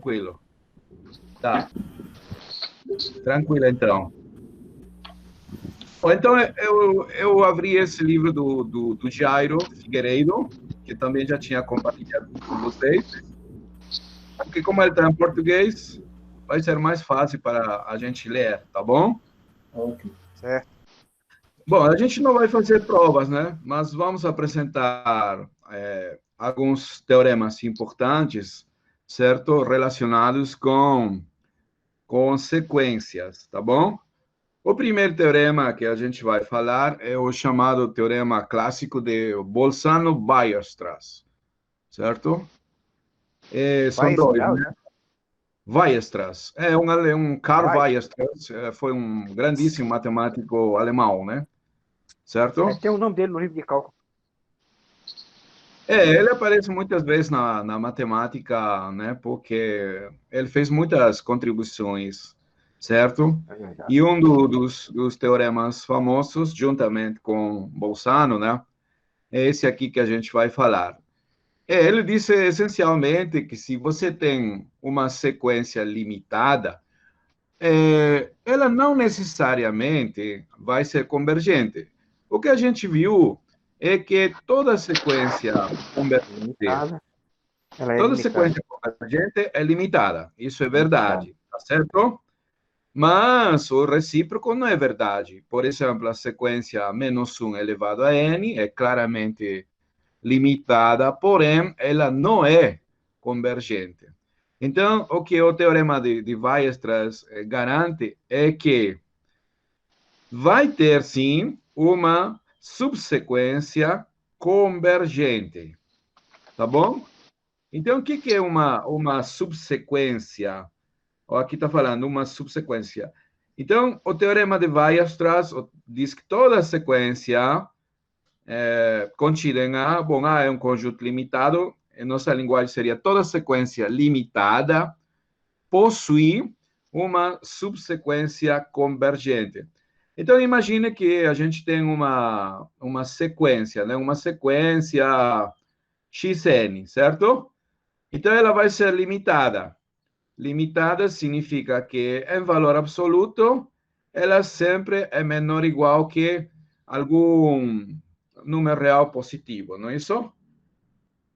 tranquilo. Tá, tranquilo então. Bom, então, eu abri esse livro do Jairo Figueiredo, que também já tinha compartilhado com vocês, porque como ele está em português, vai ser mais fácil para a gente ler, tá bom? Ok. Certo. Bom, a gente não vai fazer provas, né? Mas vamos apresentar alguns teoremas importantes, certo? Relacionados com sequências, tá bom? O primeiro teorema que a gente vai falar é o chamado teorema clássico de Bolzano-Weierstrass, certo? São dois, Weierstrass, né? Weierstrass. Karl Vai. Weierstrass foi um grandíssimo matemático alemão, né? Certo? Tem o nome dele no livro de cálculo. Ele aparece muitas vezes na matemática, né? Porque ele fez muitas contribuições, certo? É verdade. E um dos teoremas famosos, juntamente com Bolzano, né? É esse aqui que a gente vai falar. Ele disse essencialmente que se você tem uma sequência limitada, ela não necessariamente vai ser convergente. O que a gente viu é que toda sequência convergente, Limitada. Ela é toda limitada. sequência convergente é limitada. Isso é Limitada. verdade, tá certo? Mas o recíproco não é verdade. Por exemplo, a sequência menos 1 elevado a n é claramente limitada, porém, ela não é convergente. Então, o que o teorema de Weierstrass garante é que vai ter, sim, uma subsequência convergente. Tá bom? Então, o que é uma subsequência? Aqui está falando uma subsequência. Então, o teorema de Weierstrass diz que toda sequência contida em A, bom, A é um conjunto limitado, em nossa linguagem seria toda sequência limitada possui uma subsequência convergente. Então, imagine que a gente tem uma sequência, né? Uma sequência xn, certo? Então, ela vai ser limitada. Limitada significa que, em valor absoluto, ela sempre é menor ou igual que algum número real positivo, não é isso?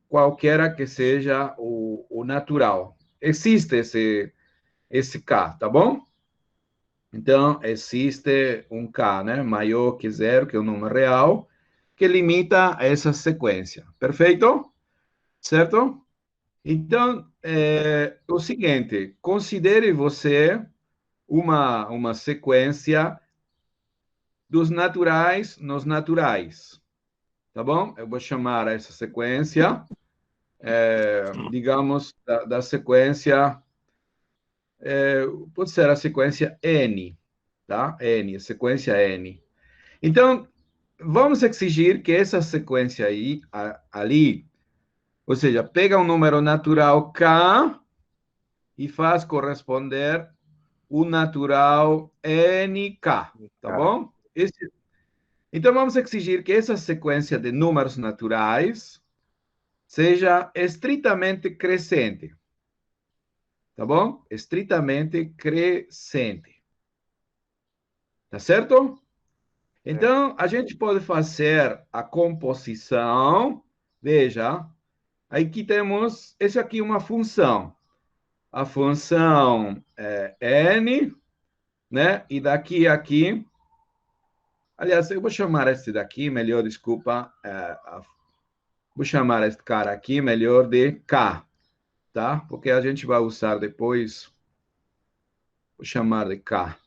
Qualquer que seja o natural. Existe esse K, tá bom? Então, existe um K, né? Maior que zero, que é o número real, que limita essa sequência. Perfeito? Certo? Então, o seguinte, considere você uma sequência dos naturais nos naturais, tá bom? Eu vou chamar essa sequência, digamos, da sequência, pode ser a sequência N, tá? N, sequência N. Então, vamos exigir que essa sequência aí, ali, ou seja, pega um número natural K e faz corresponder o natural NK, tá bom? Então, vamos exigir que essa sequência de números naturais seja estritamente crescente, tá bom? Estritamente crescente. Tá certo? Então, a gente pode fazer a composição. Veja, aqui temos, essa aqui é uma função. A função n, né? E daqui a aqui, aliás, eu vou chamar esse daqui, melhor, desculpa, vou chamar esse cara aqui, melhor, de k, tá? Porque a gente vai usar depois, vou chamar de k.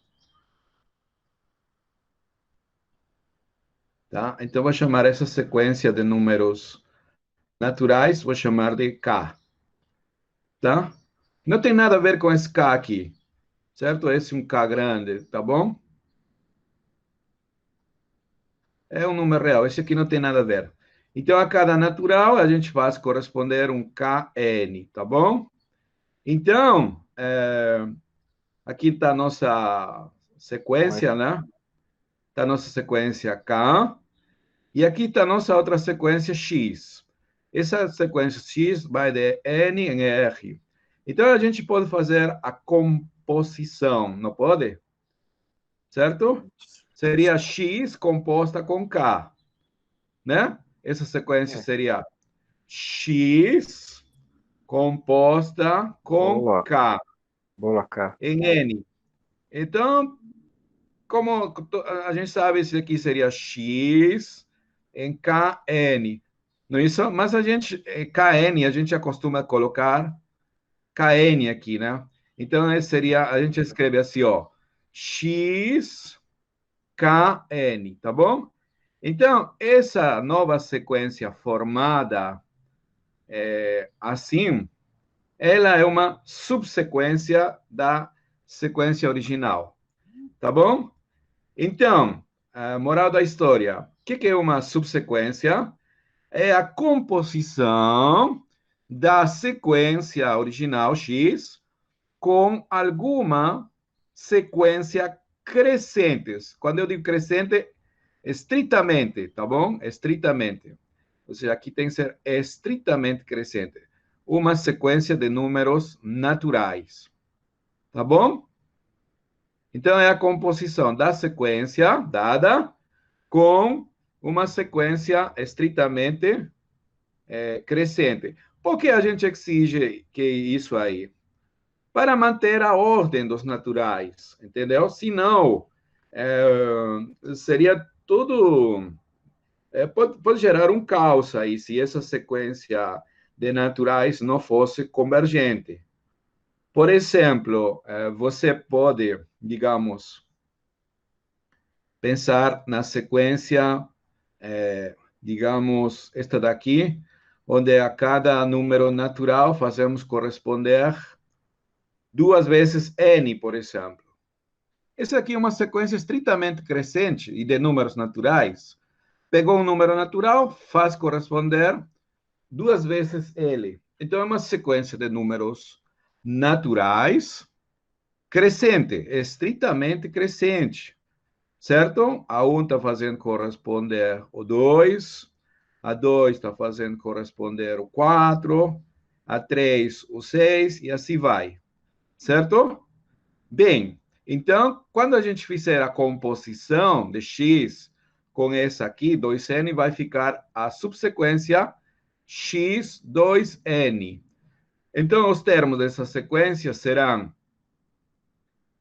Tá? Então, vou chamar essa sequência de números naturais, vou chamar de K. Tá? Não tem nada a ver com esse K aqui, certo? Esse é um K grande, tá bom? É um número real, esse aqui não tem nada a ver. Então, a cada natural, a gente faz corresponder um Kn, tá bom? Então, aqui está a nossa sequência, né? Está a nossa sequência K. E aqui está a nossa outra sequência X. Essa sequência X vai de N em R. Então, a gente pode fazer a composição, não pode? Certo? Seria X composta com K, né? Essa sequência É. seria X composta com Boa, K boa, cá. em N. Então, como a gente sabe, esse aqui seria X em Kn. Não é isso? Mas a gente, Kn, a gente acostuma colocar Kn aqui, né? Então, esse seria, a gente escreve assim, ó, X, Kn, tá bom? Então, essa nova sequência formada assim, ela é uma subsequência da sequência original, tá bom? Então, a moral da história, o que é uma subsequência? É a composição da sequência original X com alguma sequência crescentes. Quando eu digo crescente, estritamente, tá bom? Estritamente. Ou seja, aqui tem que ser estritamente crescente. Uma sequência de números naturais, tá bom? Então, é a composição da sequência dada com uma sequência estritamente crescente. Por que a gente exige que isso aí? Para manter a ordem dos naturais, entendeu? Senão, seria tudo. Pode gerar um caos aí, se essa sequência de naturais não fosse convergente. Por exemplo, você pode, digamos, pensar na sequência, digamos, esta daqui, onde a cada número natural fazemos corresponder duas vezes n, por exemplo. Essa aqui é uma sequência estritamente crescente e de números naturais. Pegou um número natural, faz corresponder duas vezes ele. Então, é uma sequência de números naturais crescente, estritamente crescente, certo? A 1 está fazendo corresponder o 2, a 2 está fazendo corresponder o 4, a 3 o 6 e assim vai, certo? Bem, então, quando a gente fizer a composição de x com essa aqui, 2n, vai ficar a subsequência x2n. Então, os termos dessa sequência serão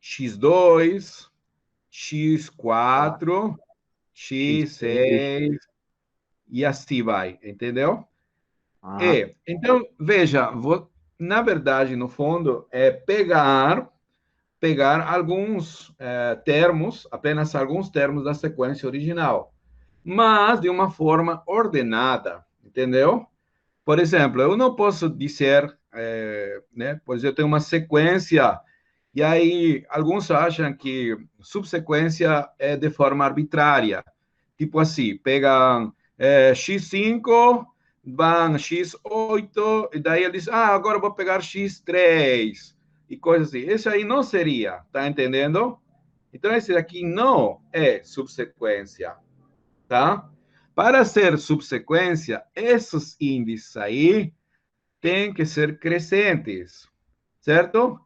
x2, Quatro, x4, X, seis. x6 e assim vai, entendeu? Aham. Então, veja, na verdade, no fundo, é pegar alguns termos, apenas alguns termos da sequência original, mas de uma forma ordenada, entendeu? Por exemplo, eu não posso dizer, né, pois eu tenho uma sequência, e aí alguns acham que subsequência é de forma arbitrária, tipo assim, pegam x5, vão x8, e daí eles dizem, agora eu vou pegar x3, e coisas assim. Esse aí não seria, tá entendendo? Então, esse aqui não é subsequência, tá? Para ser subsequência, esses índices aí têm que ser crescentes, certo?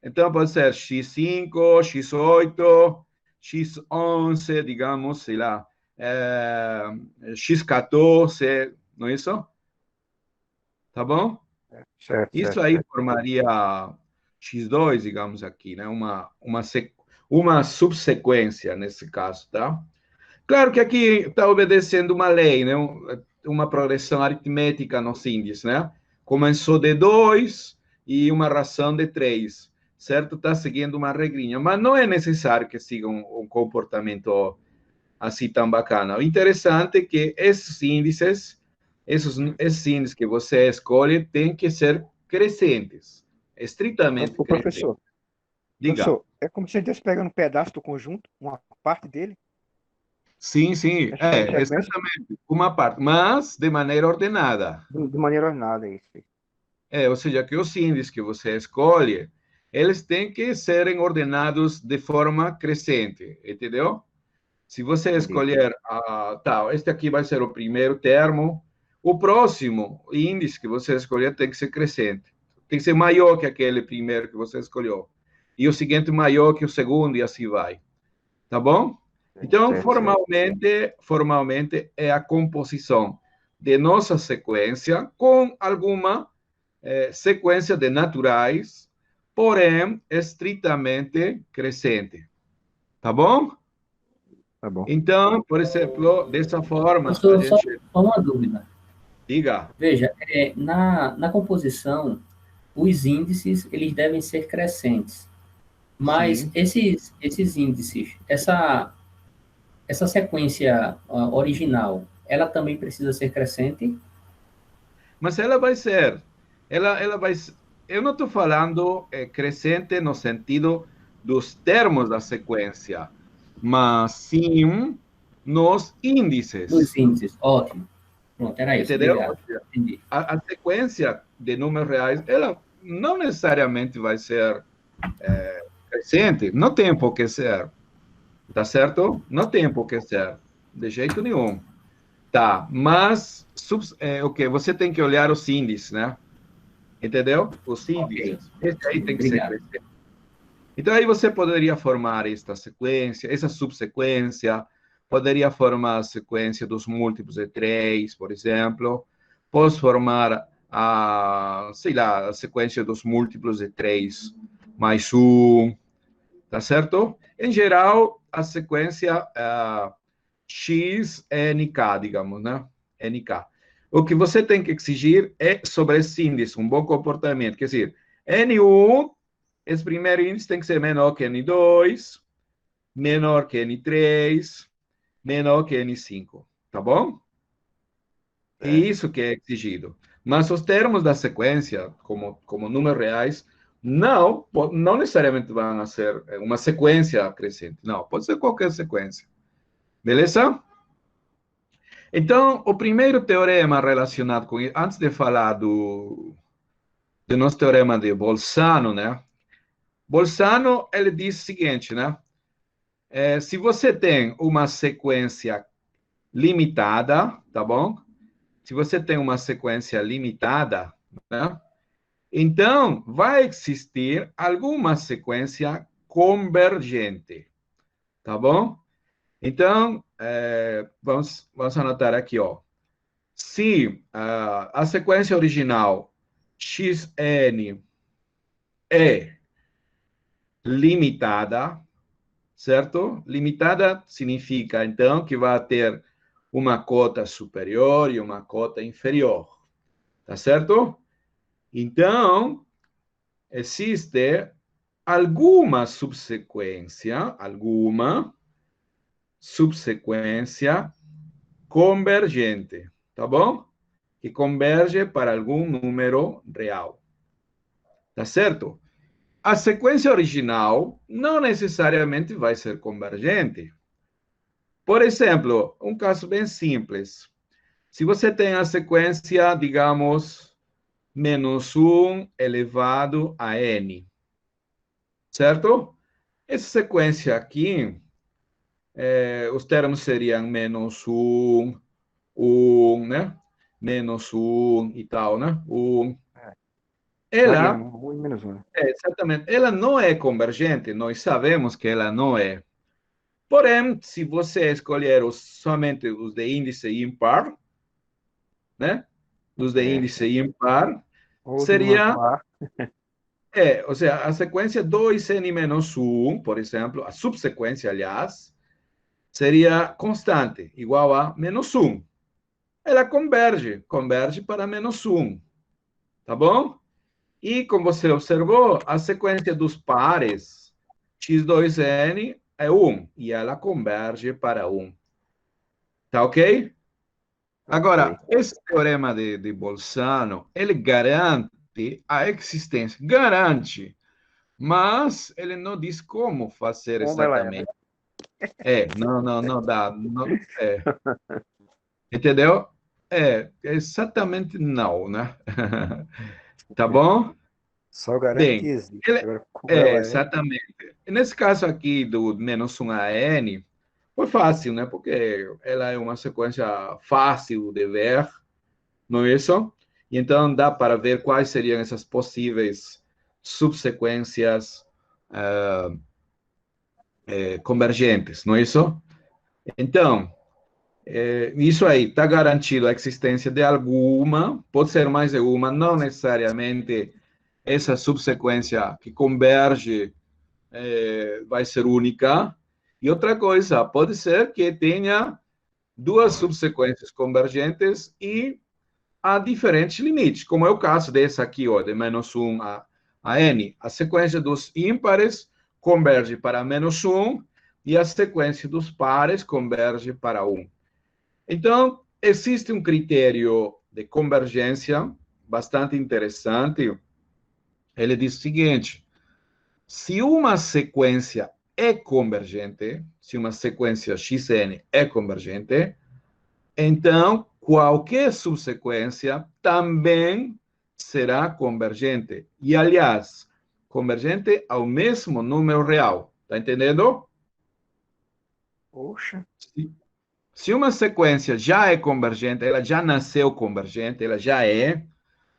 Então, pode ser x5, x8, x11, digamos, sei lá, x14, não é isso? Tá bom? Certo, Isso certo, aí certo. formaria x2, digamos aqui, né? Uma subsequência nesse caso, tá? Claro que aqui está obedecendo uma lei, né? Uma progressão aritmética nos índices, né? Começou de 2 e uma ração de 3, certo? Está seguindo uma regrinha, mas não é necessário que siga um comportamento assim tão bacana. O interessante é que esses índices que você escolhe, têm que ser crescentes, Mas, estritamente o crescentes. professor, Diga. é como se a gente estivesse pegando um pedaço do conjunto, uma parte dele, Sim, sim, a gente faz sequência exatamente, uma parte, mas de maneira ordenada. de maneira ordenada, é isso. Ou seja, que os índices que você escolhe, eles têm que serem ordenados de forma crescente, entendeu? Se você Entendi. escolher, tá, este aqui vai ser o primeiro termo, o próximo índice que você escolher tem que ser crescente, tem que ser maior que aquele primeiro que você escolheu. E o seguinte maior que o segundo, e assim vai. Tá bom? Então, Certo, certo. formalmente é a composição de nossa sequência com alguma sequência de naturais, porém estritamente crescente. Tá bom? Tá bom. Então, por exemplo, dessa forma, a Professor, gente só uma dúvida. diga. Veja, na composição, os índices eles devem ser crescentes, mas Sim. esses índices, essa sequência original, ela também precisa ser crescente? Mas ela vai ser, ela vai, eu não estou falando crescente no sentido dos termos da sequência, mas sim nos Nos índices, índices, ótimo. Pronto, era isso, entendeu? Ou obrigado. seja, Entendi. a sequência de números reais, ela não necessariamente vai ser crescente, não tem por que ser, tá certo? Não tem por que ser, de jeito nenhum. Tá, mas o que? Você tem que olhar os índices, né? Entendeu? Os Ok, índices. Esse aí tem que ser obrigado. crescente. Então, aí você poderia formar esta sequência, essa subsequência, poderia formar a sequência dos múltiplos de 3, por exemplo. Posso formar sei lá, a sequência dos múltiplos de 3 mais um, tá certo? Em geral, a sequência X é NK, digamos, né? NK. O que você tem que exigir é sobre esse índice, um bom comportamento. Quer dizer, N1, esse primeiro índice tem que ser menor que N2, menor que N3, menor que N5. Tá bom? E isso que é exigido. Mas os termos da sequência, como números reais, não necessariamente vão ser uma sequência crescente. Não, pode ser qualquer sequência. Beleza? Então, o primeiro teorema relacionado com isso, antes de falar do nosso teorema de Bolzano, né? Bolzano, ele diz o seguinte, né? Se você tem uma sequência limitada, tá bom? Se você tem uma sequência limitada, né? Então, vai existir alguma sequência convergente, tá bom? Então, vamos anotar aqui, ó. Se a sequência original xn é limitada, certo? Limitada significa, então, que vai ter uma cota superior e uma cota inferior, tá certo? Então, existe alguma subsequência convergente, tá bom? Que converge para algum número real, tá certo? A sequência original não necessariamente vai ser convergente. Por exemplo, um caso bem simples. Se você tem a sequência, digamos, menos um elevado a n, certo? Essa sequência aqui, os termos seriam menos um, né? Menos um e tal, né? Varia Ela, um e menos um, né? exatamente, ela não é convergente, nós sabemos que ela não é. Porém, se você escolher somente os de índice ímpar, né? Os de É. índice ímpar, Ou de número seria, par. ou seja, a sequência 2n menos 1, por exemplo, a subsequência, aliás, seria constante, igual a menos 1. Ela converge para menos 1, tá bom? E, como você observou, a sequência dos pares x2n é 1, e ela converge para 1. Tá ok? Ok. Agora, esse teorema de Bolzano, ele garante a existência, garante, mas ele não diz como fazer Como ela é, né? exatamente. Não dá, entendeu? Exatamente não, né? Tá bom? Só garante que Bem, existe. ele, Agora, como ela é, exatamente. Nesse caso aqui do menos 1 a n, foi fácil, né? Porque ela é uma sequência fácil de ver, não é isso? E então dá para ver quais seriam essas possíveis subsequências convergentes, não é isso? Então, isso aí está garantido a existência de alguma, pode ser mais de uma, não necessariamente essa subsequência que converge vai ser única. E outra coisa, pode ser que tenha duas subsequências convergentes e a diferentes limites, como é o caso dessa aqui, ó, de -1 a n. A sequência dos ímpares converge para -1 e a sequência dos pares converge para 1. Então, existe um critério de convergência bastante interessante. Ele diz o seguinte: se uma sequência é convergente, se uma sequência xn é convergente, então qualquer subsequência também será convergente. E, aliás, convergente ao mesmo número real. Está entendendo? Poxa. Se uma sequência já é convergente, ela já nasceu convergente, ela já é,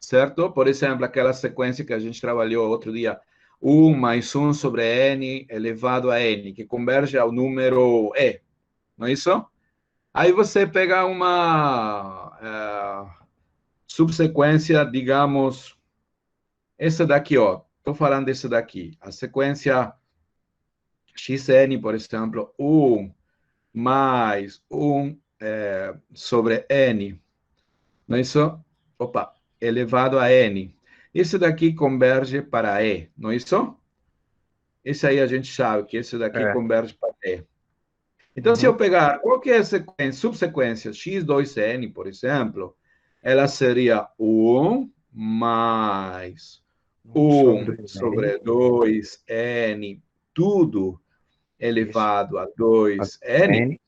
certo? Por exemplo, aquela sequência que a gente trabalhou outro dia, 1 mais 1 sobre n elevado a n, que converge ao número e, não é isso? Aí você pega uma subsequência, digamos, essa daqui, ó. Estou falando dessa daqui. A sequência xn, por exemplo, 1 mais 1 sobre n, não é isso? Opa, elevado a n. Isso daqui converge para e, não é isso? Esse aí a gente sabe que esse daqui converge para e. Então, se eu pegar qualquer subsequência x2n, por exemplo, ela seria 1 mais 1 sobre 2n, tudo elevado a 2n,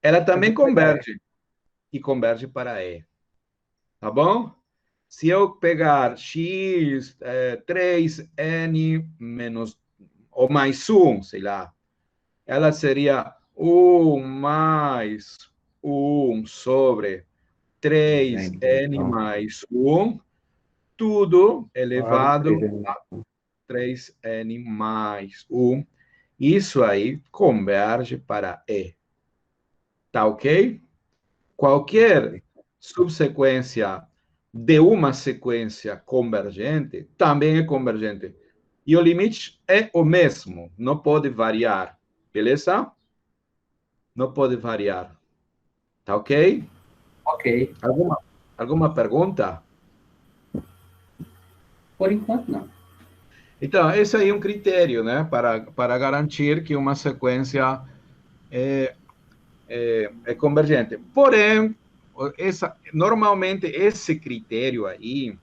ela também converge, e converge para e. Tá bom? Se eu pegar x, 3n menos, ou mais 1, sei lá, ela seria 1 mais 1 sobre 3n mais 1, tudo elevado a 3n mais 1. Isso aí converge para e. Tá ok? Qualquer subsequência de uma sequência convergente também é convergente. E o limite é o mesmo, não pode variar. Beleza? Não pode variar. Tá ok? Ok. Alguma pergunta? Por enquanto, não. Então, esse aí é um critério, né, para garantir que uma sequência é convergente. Porém, normalmente esse critério aí,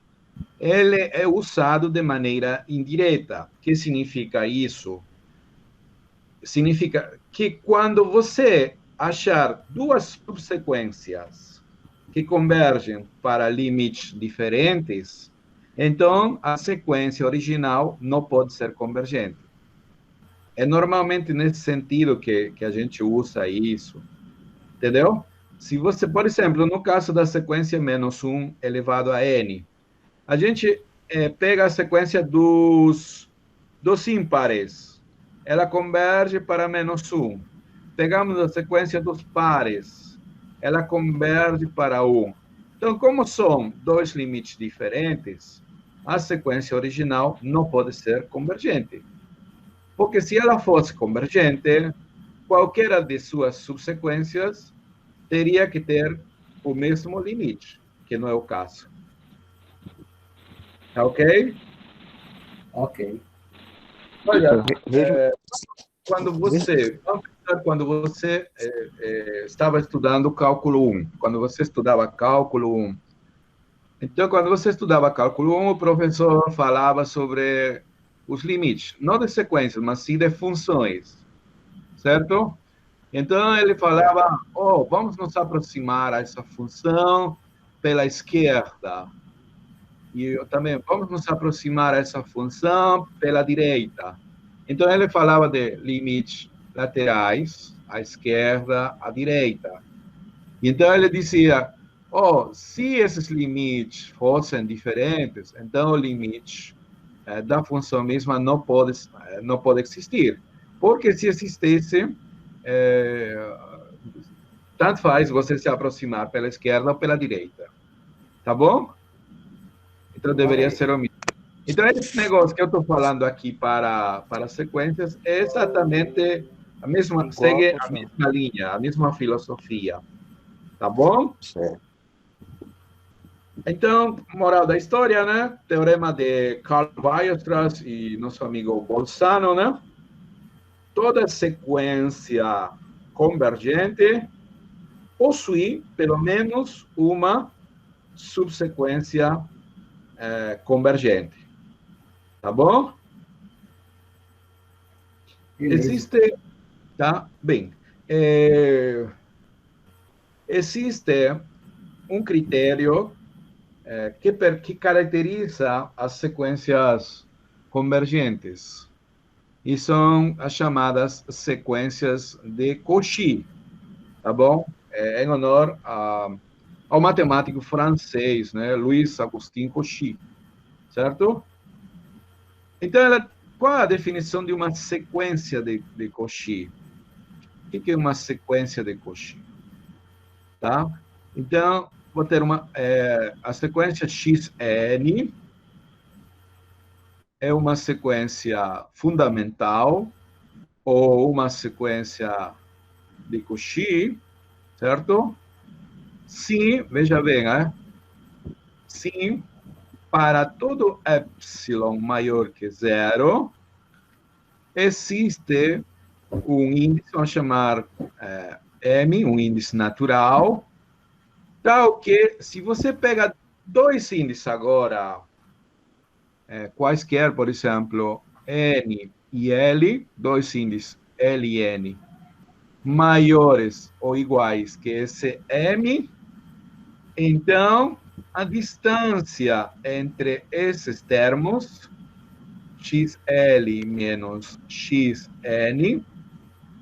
ele é usado de maneira indireta. O que significa isso? Significa que quando você achar duas subsequências que convergem para limites diferentes, então a sequência original não pode ser convergente. É normalmente nesse sentido que a gente usa isso. Entendeu? Se você, por exemplo, no caso da sequência -1 elevado a n, a gente pega a sequência dos ímpares, ela converge para -1. Pegamos a sequência dos pares, ela converge para 1. Então, como são dois limites diferentes, a sequência original não pode ser convergente. Porque se ela fosse convergente, qualquer de suas subsequências teria que ter o mesmo limite, que não é o caso. Tá ok? Ok. Olha, Veja, quando você estava estudando cálculo 1, quando você estudava cálculo 1, então, quando você estudava cálculo 1, o professor falava sobre os limites, não de sequências, mas sim de funções, certo? Então, ele falava, vamos nos aproximar a essa função pela esquerda. E também, vamos nos aproximar a essa função pela direita. Então, ele falava de limites laterais, à esquerda, à direita. Então, ele dizia, Ou, se esses limites fossem diferentes, então o limite da função mesma não pode existir. Porque se existisse, tanto faz você se aproximar pela esquerda ou pela direita. Tá bom? Então deveria ser o mesmo. Então, esse negócio que eu estou falando aqui para sequências é exatamente a mesma, segue a mesma linha, a mesma filosofia. Tá bom? Certo. Então, moral da história, né? Teorema de Karl Weierstrass e nosso amigo Bolzano, né? Toda sequência convergente possui, pelo menos, uma subsequência convergente. Tá bom? Beleza. Existe, tá? Bem, existe um critério que caracteriza as sequências convergentes, e são as chamadas sequências de Cauchy, tá bom? Em honor ao matemático francês, né, Louis Agustin Cauchy, certo? Então, qual a definição de uma sequência de Cauchy? O que é uma sequência de Cauchy? Tá? Então, vou ter a sequência Xn é uma sequência fundamental ou uma sequência de Cauchy, certo? Sim, veja bem, sim, para todo epsilon maior que zero, existe um índice, vamos chamar M, um índice natural, tal que, se você pega dois índices agora, quaisquer, por exemplo, N e L, dois índices L e N, maiores ou iguais que esse M, então, a distância entre esses termos, XL menos XN,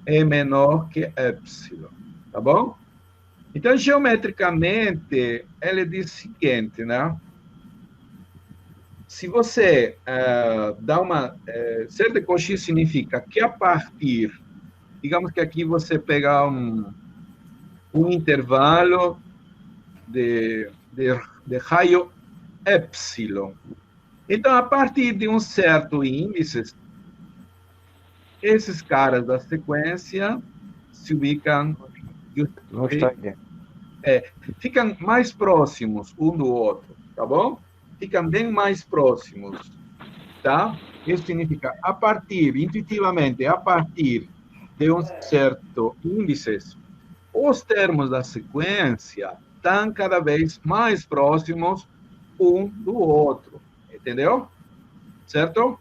é menor que epsilon, tá bom? Então, geometricamente, ele diz o seguinte, né? Se você dá uma... ser de Cauchy significa que a partir... Digamos que aqui você pega um intervalo de raio epsilon. Então, a partir de um certo índice, esses caras da sequência se ubicam... Não está entendendo. ficam mais próximos um do outro, tá bom? Ficam bem mais próximos, tá? Isso significa, intuitivamente, a partir de um certo índice, os termos da sequência estão cada vez mais próximos um do outro, entendeu? Certo?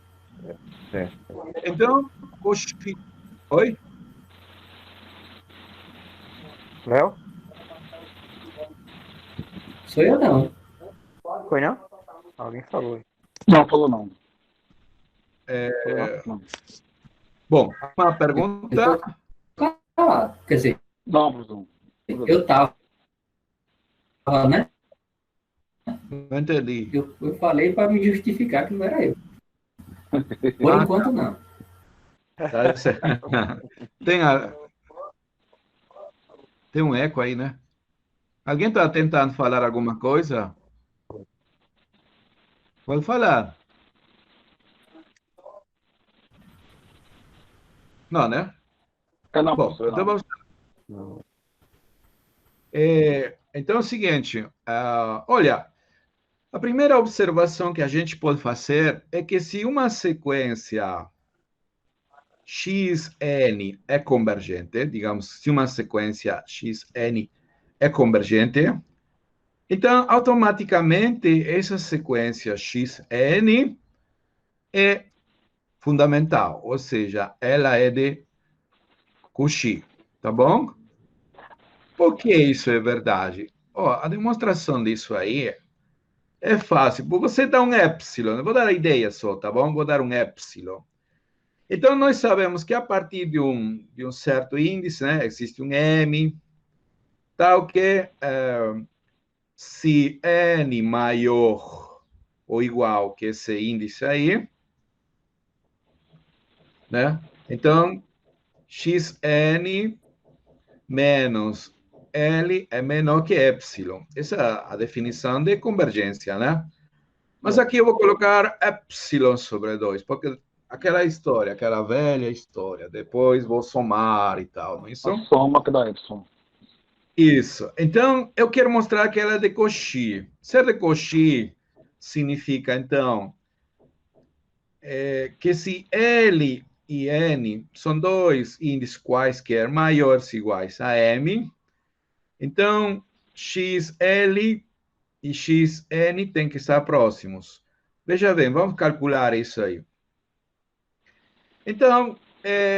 Certo. Então, oi? Léo? Sou eu não. Foi não? Alguém falou. Não, falou não. Não. Bom, uma pergunta. Quer dizer, Não, professor. eu estava, né? Não entendi. Eu falei para me justificar que não era eu. Por enquanto, não. Tá certo. Tem um eco aí, né? Alguém está tentando falar alguma coisa? Pode falar. Não, né? Não, Bom, professor, então não. vamos... Então é o seguinte, olha, a primeira observação que a gente pode fazer é que se uma sequência Xn é convergente, digamos, se uma sequência Xn é convergente, então automaticamente essa sequência Xn é fundamental, ou seja, ela é de Cauchy, tá bom? Por que isso é verdade? A demonstração disso aí é fácil. Você dá um epsilon, eu vou dar a ideia só, tá bom? Vou dar um epsilon. Então, nós sabemos que a partir de um certo índice, né, existe um M, tal que se n maior ou igual que esse índice aí, né? Então, xn menos L é menor que epsilon. Essa é a definição de convergência, né? Mas aqui eu vou colocar epsilon sobre 2, porque aquela história, aquela velha história, depois vou somar e tal, não é isso? A soma que dá Y. Isso. Então, eu quero mostrar que ela é de Cauchy. Ser de Cauchy significa, então, que se L e N são dois índices quaisquer maiores ou iguais a M, então XL e XN têm que estar próximos. Veja bem, vamos calcular isso aí. Então,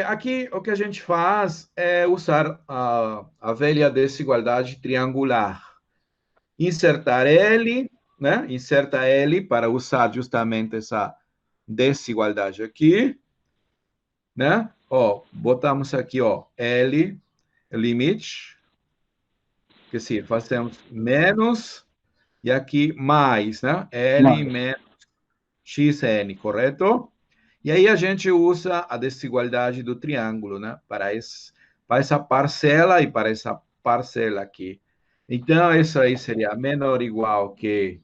aqui o que a gente faz é usar a velha desigualdade triangular. Insertar L, né? Inserta L para usar justamente essa desigualdade aqui, né? Ó, botamos aqui, ó, L, limite, que sim, fazemos menos, e aqui mais, né? L menos XN, correto? E aí a gente usa a desigualdade do triângulo, né? Para essa parcela e para essa parcela aqui. Então, isso aí seria menor ou igual que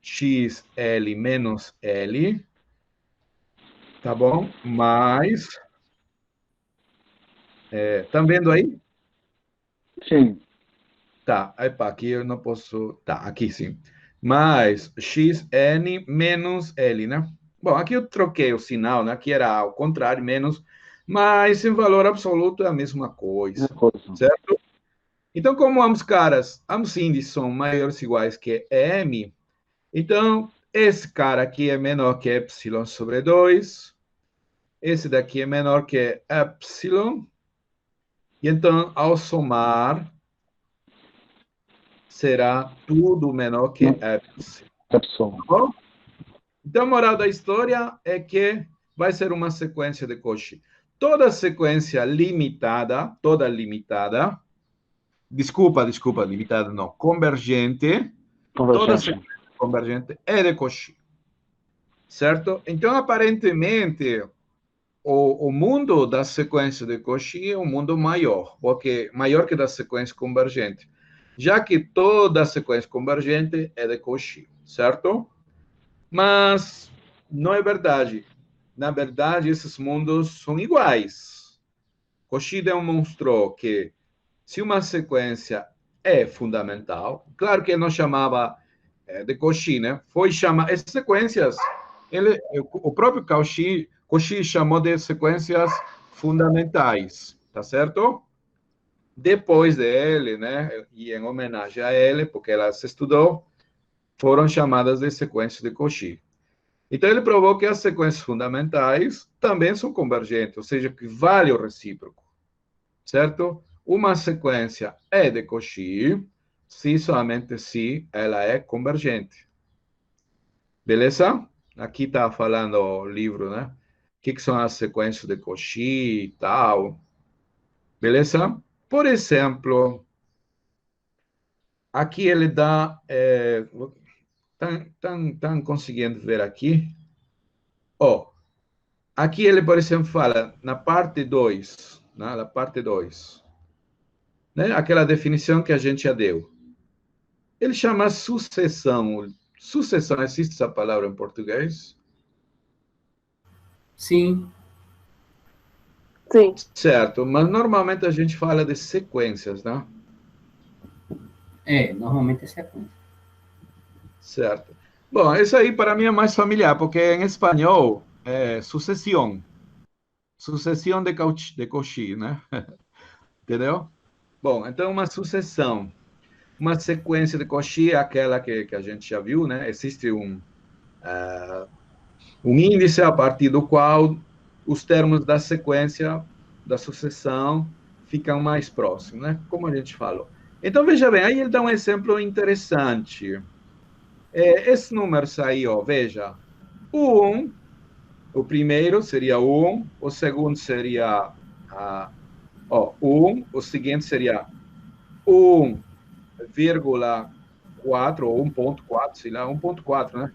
XL menos L, tá bom? Mais, tá vendo aí? Sim. Tá, epa, aqui eu não posso... Tá, aqui sim. Mais XN menos L, né? Bom, aqui eu troquei o sinal, né? Aqui era ao contrário, menos, mas em valor absoluto é a mesma coisa, certo? Então, como ambos índices são maiores ou iguais que M, então, esse cara aqui é menor que epsilon sobre 2, esse daqui é menor que epsilon, e então, ao somar, será tudo menor que epsilon. Tá bom? Então, a moral da história é que vai ser uma sequência de Cauchy. Toda sequência limitada, desculpa, limitada não, convergente, toda sequência convergente é de Cauchy, certo? Então, aparentemente, o mundo da sequência de Cauchy é um mundo maior, porque maior que da sequência convergente, já que toda sequência convergente é de Cauchy, certo? Mas não é verdade. Na verdade, esses mundos são iguais. Cauchy demonstrou que se uma sequência é fundamental, claro que ele não chamava de Cauchy, né? Foi chamar essas sequências, o próprio Cauchy chamou de sequências fundamentais, tá certo? Depois dele, né? E em homenagem a ele, porque ela se estudou, foram chamadas de sequências de Cauchy. Então, ele provou que as sequências fundamentais também são convergentes, ou seja, que vale o recíproco, certo? Uma sequência é de Cauchy se somente se ela é convergente. Beleza? Aqui está falando o livro, né? O que são as sequências de Cauchy e tal. Beleza? Por exemplo, aqui ele dá... Estão conseguindo ver aqui? Ó, aqui ele, por exemplo, fala na parte 2, né? Na parte 2, né? Aquela definição que a gente já deu. Ele chama sucessão. Sucessão, existe essa palavra em português? Sim. Sim. Certo, mas normalmente a gente fala de sequências, né? Normalmente é sequência. Certo. Bom, isso aí para mim é mais familiar, porque em espanhol é sucessão. Sucessão de Cauchy, né? Entendeu? Bom, então uma sucessão. Uma sequência de Cauchy é aquela que a gente já viu, né? Existe um índice a partir do qual os termos da sequência, da sucessão, ficam mais próximos, né? Como a gente falou. Então, veja bem, aí ele dá um exemplo interessante. Esses números aí, ó, veja. O primeiro seria 1, o segundo seria 1, o seguinte seria 1,4 4 ou 1,4, sei lá, 1,4, né?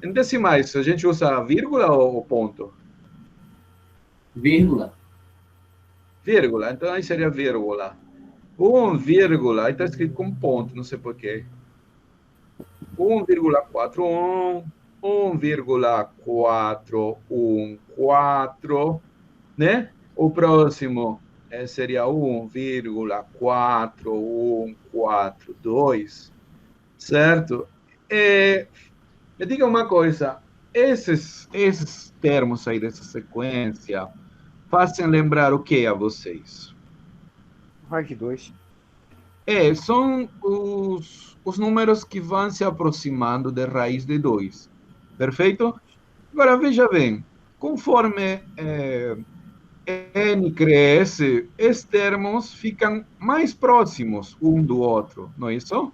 Em decimais, a gente usa vírgula ou ponto? Vírgula. Vírgula, então aí seria vírgula. 1, aí está escrito como ponto, não sei porquê. 1,41, 1,414, né? O próximo seria 1,4142, certo? Me diga uma coisa, esses termos aí dessa sequência fazem lembrar o que a vocês? Raiz de 2. São os números que vão se aproximando de raiz de 2. Perfeito? Agora, veja bem, conforme n cresce, esses termos ficam mais próximos um do outro, não é isso?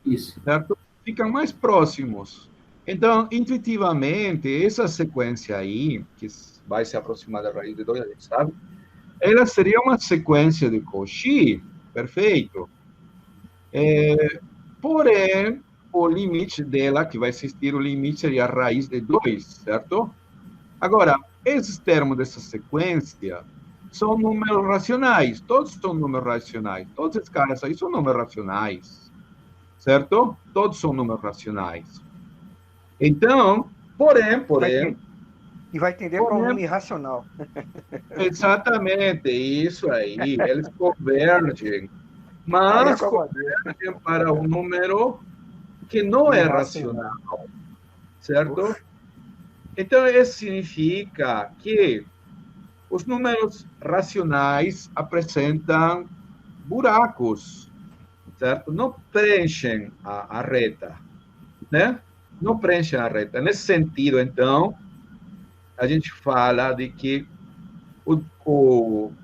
Isso. Certo? Ficam mais próximos. Então, intuitivamente, essa sequência aí, que vai se aproximar da raiz de 2, a gente sabe, ela seria uma sequência de Cauchy, perfeito. Porém, o limite dela, que vai existir o limite, seria a raiz de 2, certo? Agora, esses termos dessa sequência são números racionais, todos são números racionais, todos esses caras aí são números racionais, certo? Todos são números racionais. Então, porém, E vai tender para um número irracional. exatamente, isso aí, eles convergem, mas convergem para um número que não é racional, certo? Então, isso significa que os números racionais apresentam buracos, certo? Não preenchem a reta, né? Não preenchem a reta. Nesse sentido, então, a gente fala de que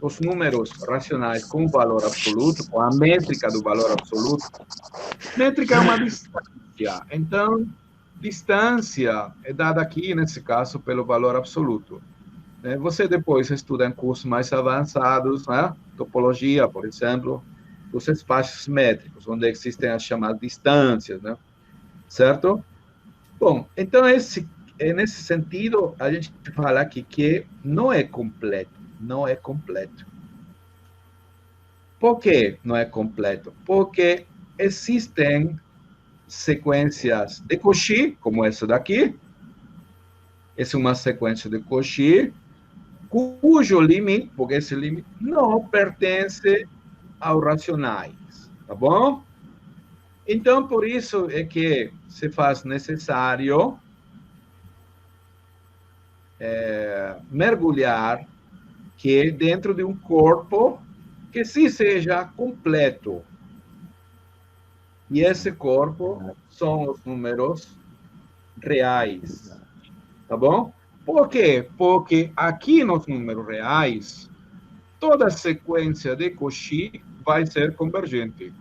os números racionais com valor absoluto, com a métrica do valor absoluto, métrica é uma distância. Então, distância é dada aqui, nesse caso, pelo valor absoluto. Você depois estuda em cursos mais avançados, né? Topologia, por exemplo, dos espaços métricos, onde existem as chamadas distâncias, né? Certo? Bom, então, nesse sentido, a gente fala aqui que não é completo. Não é completo. Por que não é completo? Porque existem sequências de Cauchy, como essa daqui. Essa é uma sequência de Cauchy, cujo limite, porque esse limite não pertence aos racionais, tá bom? Então, por isso é que se faz necessário mergulhar que dentro de um corpo que sim seja completo. E esse corpo são os números reais, tá bom? Por quê? Porque aqui nos números reais, toda sequência de Cauchy vai ser convergente.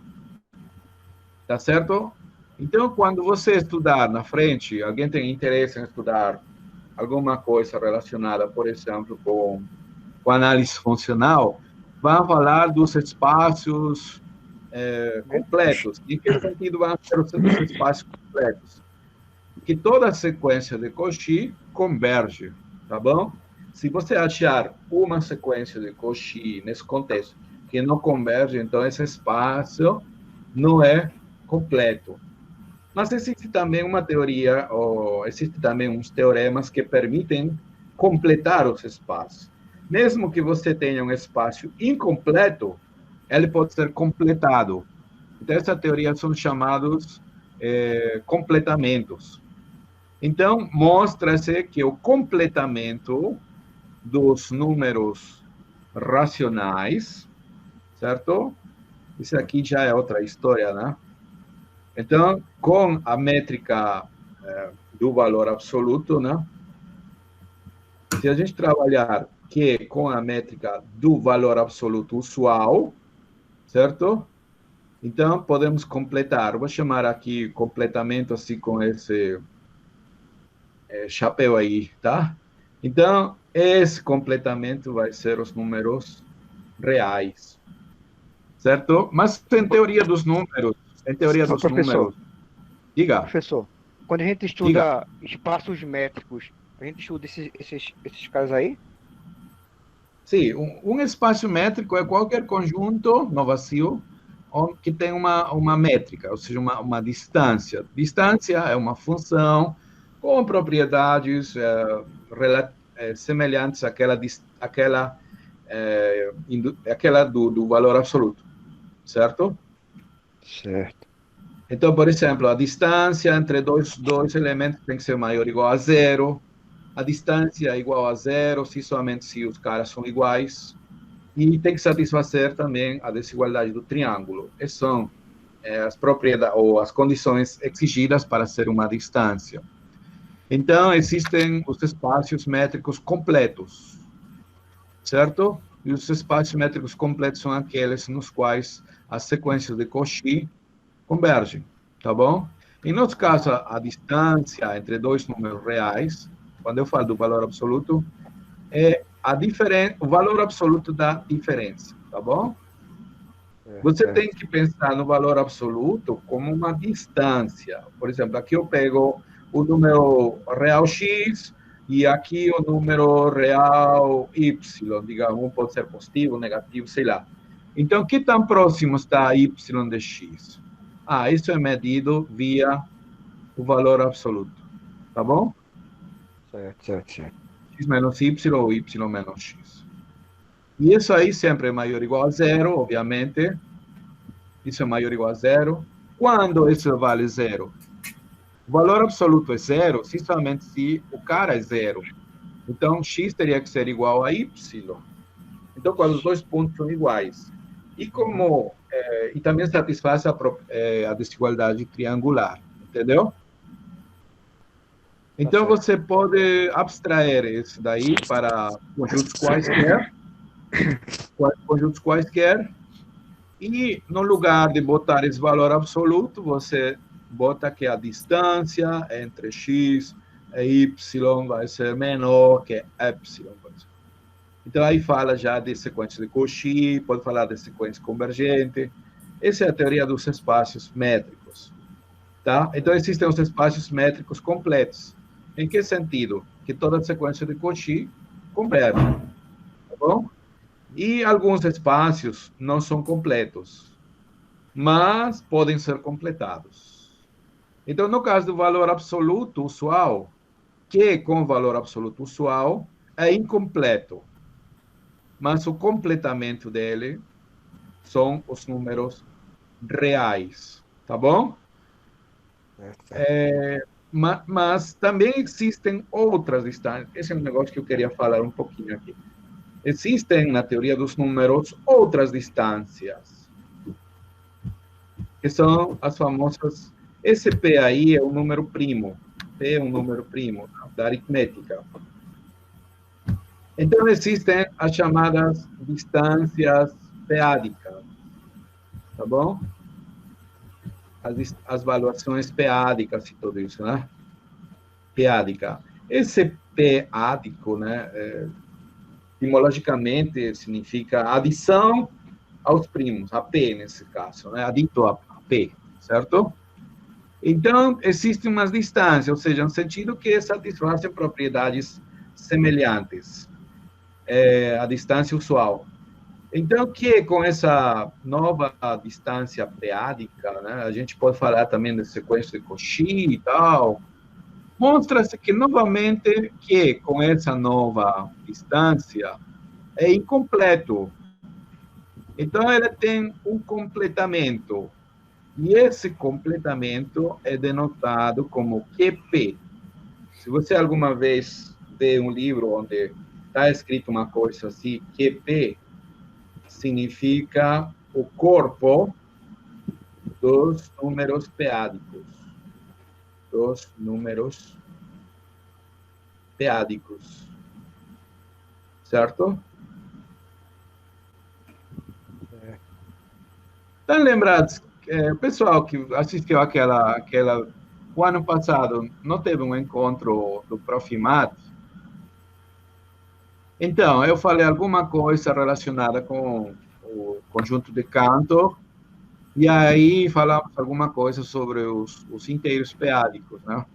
Tá certo? Então, quando você estudar na frente, alguém tem interesse em estudar alguma coisa relacionada, por exemplo, com análise funcional, vai falar dos espaços completos. Em que sentido vão ser os espaços completos? Que toda sequência de Cauchy converge, tá bom? Se você achar uma sequência de Cauchy nesse contexto que não converge, então esse espaço não é completo. Mas existe também uma teoria, ou existe também uns teoremas que permitem completar os espaços. Mesmo que você tenha um espaço incompleto, ele pode ser completado. Então, essa teoria são chamados completamentos. Então, mostra-se que o completamento dos números racionais, certo? Isso aqui já é outra história, né? Então, com a métrica do valor absoluto, né? Se a gente trabalhar com a métrica do valor absoluto usual, certo? Então, podemos completar. Vou chamar aqui completamento assim com esse chapéu aí, tá? Então, esse completamento vai ser os números reais, certo? Mas em teoria dos números, Professor, diga, professor, quando a gente diga. estuda espaços métricos, a gente estuda esses caras aí? Sim, um espaço métrico é qualquer conjunto no vazio que tem uma métrica, ou seja, uma distância. Distância é uma função com propriedades semelhantes àquela do valor absoluto, certo? Certo. Então, por exemplo, a distância entre dois elementos tem que ser maior ou igual a zero. A distância é igual a zero somente se os caras são iguais. E tem que satisfazer também a desigualdade do triângulo. Essas são as propriedades ou as condições exigidas para ser uma distância. Então, existem os espaços métricos completos, certo? E os espaços métricos completos são aqueles nos quais as sequências de Cauchy convergem, tá bom? Em nosso caso, a distância entre dois números reais, quando eu falo do valor absoluto, é o valor absoluto da diferença, tá bom? Você tem que pensar no valor absoluto como uma distância. Por exemplo, aqui eu pego o número real x e aqui o número real y, digamos, um pode ser positivo, negativo, sei lá. Então, que tão próximo está y de x? Isso é medido via o valor absoluto, tá bom? Certo. X menos y ou y menos x. E isso aí sempre é maior ou igual a zero, obviamente. Isso é maior ou igual a zero. Quando isso vale zero? O valor absoluto é zero, somente se o cara é zero. Então, x teria que ser igual a y. Então, quando os dois pontos são iguais. E também satisfaz a desigualdade triangular, entendeu? Então, você pode abstrair isso daí para conjuntos quaisquer, e no lugar de botar esse valor absoluto, você bota que a distância entre x e y vai ser menor que epsilon. Então, aí fala já de sequência de Cauchy, pode falar de sequência convergente. Essa é a teoria dos espaços métricos. Tá? Então, existem os espaços métricos completos. Em que sentido? Que toda sequência de Cauchy converge. Tá bom? E alguns espaços não são completos, mas podem ser completados. Então, no caso do valor absoluto usual, que com valor absoluto usual é incompleto, mas o completamento dele são os números reais, tá bom? Mas também existem outras distâncias. Esse é um negócio que eu queria falar um pouquinho aqui. Existem, na teoria dos números, outras distâncias, que são as famosas... Esse P aí é um número primo. P é um número primo da aritmética. Então, existem as chamadas distâncias p-ádicas, tá bom? As valuações p-ádicas e tudo isso, né? P-ádica. Esse p-ádico, né, etimologicamente significa adição aos primos, a p nesse caso, né? Adito a p, certo? Então, existem umas distâncias, ou seja, no sentido que satisfazem propriedades semelhantes à distância usual. Então, que com essa nova distância p-ádica, né, a gente pode falar também de sequência de Cauchy e tal, mostra-se que, novamente, que com essa nova distância é incompleto. Então, ele tem um completamento. E esse completamento é denotado como QP. Se você alguma vez vê um livro onde está escrito uma coisa assim, QP, significa o corpo dos números p-ádicos. Dos números p-ádicos. Certo? Estão lembrados? O pessoal que assistiu o ano passado, não teve um encontro do Profimat? Então, eu falei alguma coisa relacionada com o conjunto de Cantor, e aí falamos alguma coisa sobre os inteiros p-ádicos, né?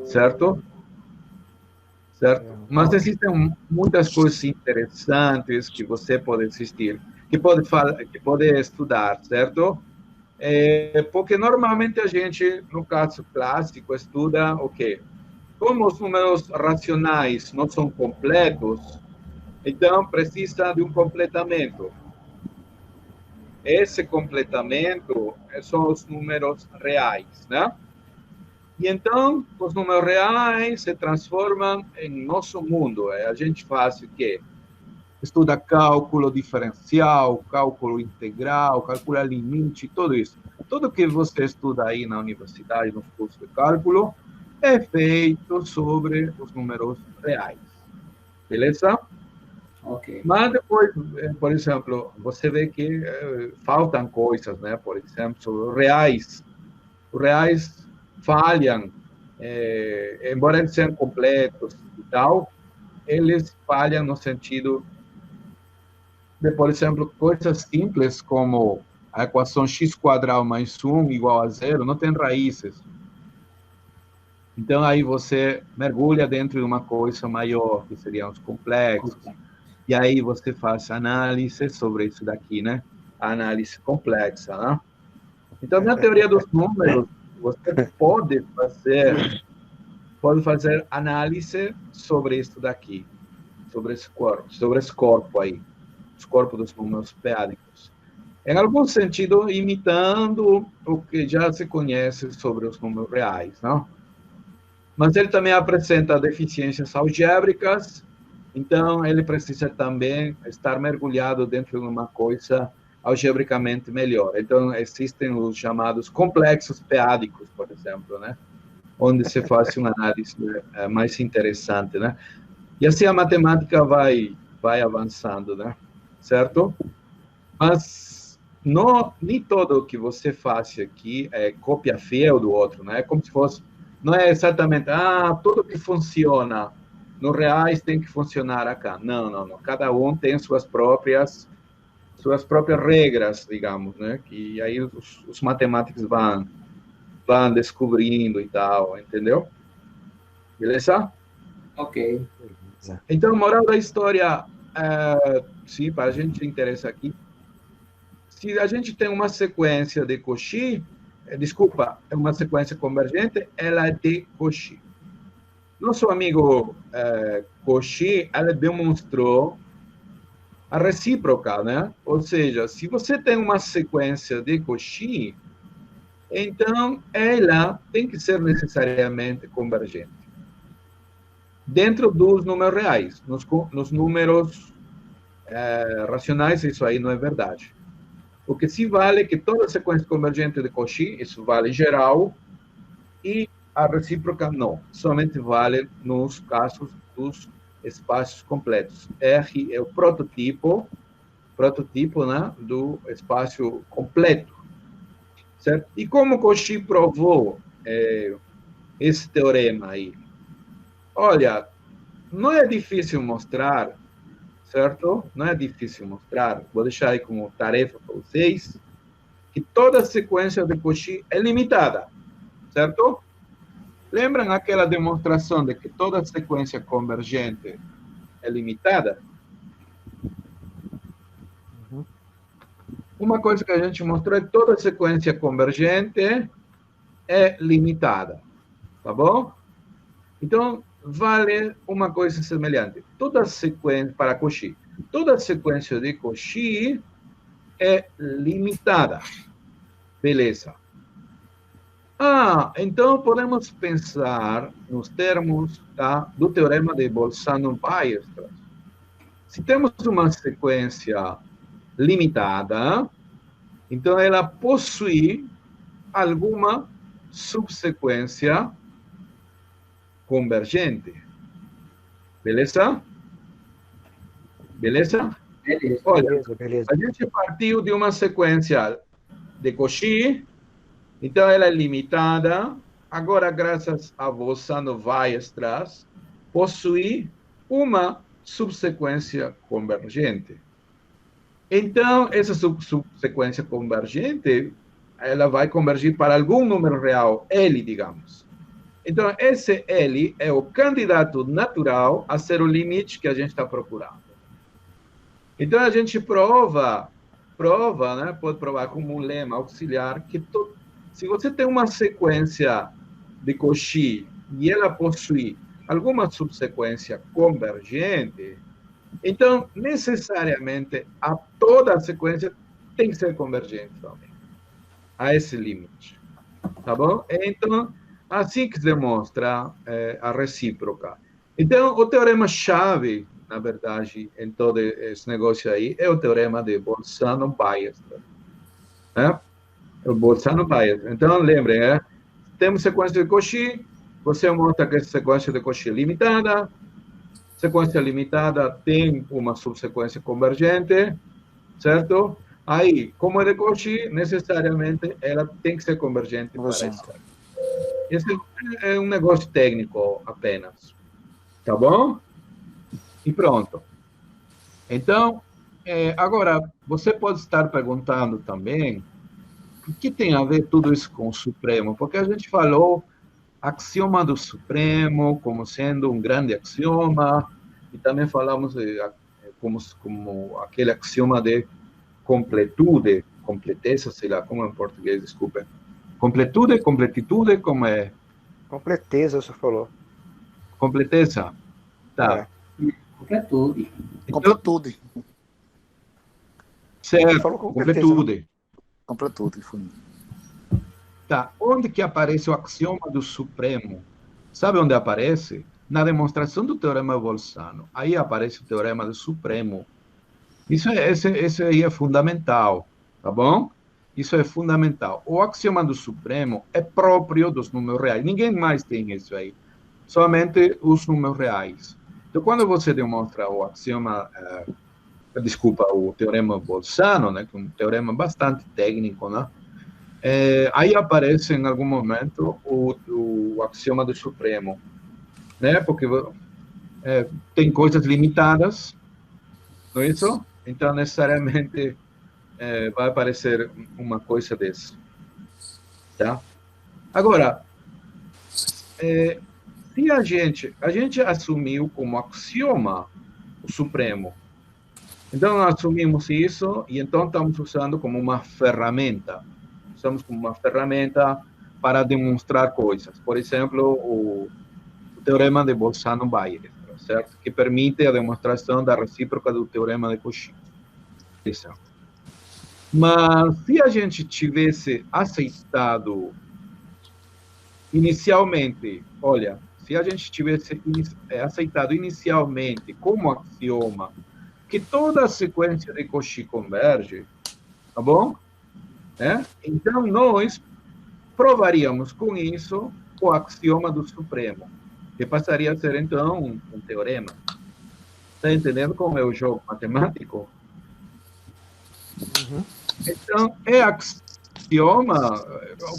Certo? Certo? Mas existem muitas coisas interessantes que você pode assistir, que pode estudar, certo? Porque normalmente a gente, no caso clássico, estuda o quê? Como os números racionais não são completos, então precisa de um completamento. Esse completamento são os números reais, né? E então, os números reais se transformam em nosso mundo. A gente faz o quê? Estuda cálculo diferencial, cálculo integral, calcula limite, tudo isso. Tudo que você estuda aí na universidade, nos cursos de cálculo, é feito sobre os números reais. Beleza? Ok. Mas depois, por exemplo, você vê que faltam coisas, né? Por exemplo, os reais falham, embora eles sejam completos e tal, eles falham no sentido de, por exemplo, coisas simples como a equação x² mais 1 igual a zero, não tem raízes. Então, aí você mergulha dentro de uma coisa maior, que seriam os complexos. E aí você faz análise sobre isso daqui, né? A análise complexa, né? Então, na teoria dos números, você pode fazer análise sobre isso daqui, sobre esse corpo aí, os corpos dos números p-ádicos. Em algum sentido, imitando o que já se conhece sobre os números reais, não? Mas ele também apresenta deficiências algébricas, então ele precisa também estar mergulhado dentro de uma coisa algebricamente melhor. Então, existem os chamados complexos p-ádicos, por exemplo, né? Onde se faz uma análise mais interessante, né? E assim a matemática vai avançando, né? Certo? Mas nem todo o que você faz aqui é cópia fiel do outro, né? É como se fosse, não é exatamente, tudo que funciona no reais tem que funcionar acá. Não, não, não. Cada um tem suas próprias regras, digamos, né? Que aí os matemáticos vão descobrindo e tal, entendeu? Beleza? Ok. Então, moral da história, sim, para a gente interessa aqui, se a gente tem uma sequência de Cauchy, é uma sequência convergente, ela é de Cauchy. Nosso amigo Cauchy, ele demonstrou a recíproca, né? Ou seja, se você tem uma sequência de Cauchy, então ela tem que ser necessariamente convergente. Dentro dos números reais, nos números racionais, isso aí não é verdade. O que se vale é que toda sequência convergente de Cauchy, isso vale geral, e a recíproca não, somente vale nos casos dos espaços completos. R é o prototipo, né, do espaço completo, certo? E como Cauchy provou esse teorema aí? Olha, não é difícil mostrar, certo? Não é difícil mostrar, vou deixar aí como tarefa para vocês, que toda sequência de Cauchy é limitada, certo? Lembram aquela demonstração de que toda sequência convergente é limitada? Uma coisa que a gente mostrou é que toda sequência convergente é limitada, tá bom? Então, vale uma coisa semelhante. Toda sequência, para Cauchy, toda sequência de Cauchy é limitada. Beleza. Então podemos pensar nos termos do teorema de Bolzano-Weierstrass. Se temos uma sequência limitada, então ela possui alguma subsequência convergente. Beleza? Beleza? Beleza. Olha, Beleza. a gente partiu de uma sequência de Cauchy, então ela é limitada. Agora, graças a Bolzano-Weierstrass, possui uma subsequência convergente. Então, essa subsequência convergente, ela vai convergir para algum número real, L, digamos. Então, esse L é o candidato natural a ser o limite que a gente está procurando. Então, a gente prova, né, pode provar como um lema auxiliar, que se você tem uma sequência de Cauchy e ela possui alguma subsequência convergente, então, necessariamente, toda a sequência tem que ser convergente também, a esse limite. Tá bom? Então, assim que se demonstra a recíproca. Então, o teorema-chave, na verdade, em todo esse negócio aí, é o teorema de Bolzano-Weierstrass. Né? O Bolzano-Weierstrass. Então, lembrem, temos sequência de Cauchy, você mostra que essa sequência de Cauchy é limitada, sequência limitada tem uma subsequência convergente, certo? Aí, como é de Cauchy, necessariamente ela tem que ser convergente para essa. Esse é um negócio técnico apenas, tá bom? E pronto. Então, agora, você pode estar perguntando também o que tem a ver tudo isso com o Supremo, porque a gente falou axioma do Supremo como sendo um grande axioma, e também falamos como aquele axioma de completude, completeza, sei lá, como é em português, desculpa. Completude, completitude, como é? Completeza, você falou. Completeza? Tá. Completude. Então, Completude. Certo, Falou completeza. completude. Completude, foi. Tá. Onde que aparece o axioma do Supremo? Sabe onde aparece? Na demonstração do teorema de Bolzano. Aí aparece o teorema do Supremo. Esse aí é fundamental, tá bom? Isso é fundamental. O axioma do Supremo é próprio dos números reais. Ninguém mais tem isso aí. Somente os números reais. Então, quando você demonstra o axioma, o teorema Bolzano, né, que é um teorema bastante técnico, né? Aí aparece em algum momento o axioma do Supremo, né? Porque tem coisas limitadas, não é isso? Então, necessariamente, vai aparecer uma coisa dessa. Tá? Agora, se a gente assumiu como axioma o Supremo, então assumimos isso e então estamos usando como uma ferramenta. Usamos como uma ferramenta para demonstrar coisas. Por exemplo, o teorema de Bolzano-Weierstrass, certo? Que permite a demonstração da recíproca do teorema de Cauchy. Mas se a gente tivesse aceitado inicialmente, olha, se a gente tivesse aceitado inicialmente como axioma que toda a sequência de Cauchy converge, tá bom? Então, nós provaríamos com isso o axioma do Supremo, que passaria a ser, então, um teorema. Está entendendo como é o jogo matemático? Uhum. Então, é axioma,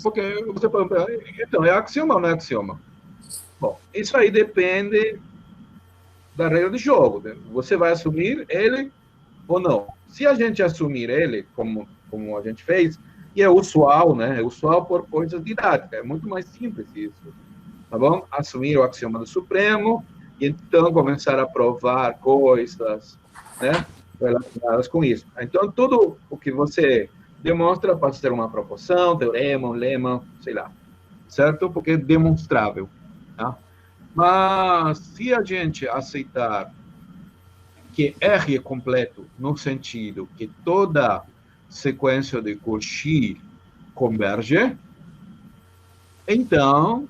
porque você pode perguntar, então, é axioma ou não é axioma? Bom, isso aí depende da regra de jogo. Você vai assumir ele ou não? Se a gente assumir ele, como a gente fez, e é usual, né? É usual por coisas didáticas, é muito mais simples isso, tá bom? Assumir o axioma do Supremo e então começar a provar coisas, né? Relacionadas com isso. Então, tudo o que você demonstra pode ser uma proposição, teorema, um lema, sei lá, certo? Porque é demonstrável, tá? Mas se a gente aceitar que R é completo no sentido que toda sequência de Cauchy converge, então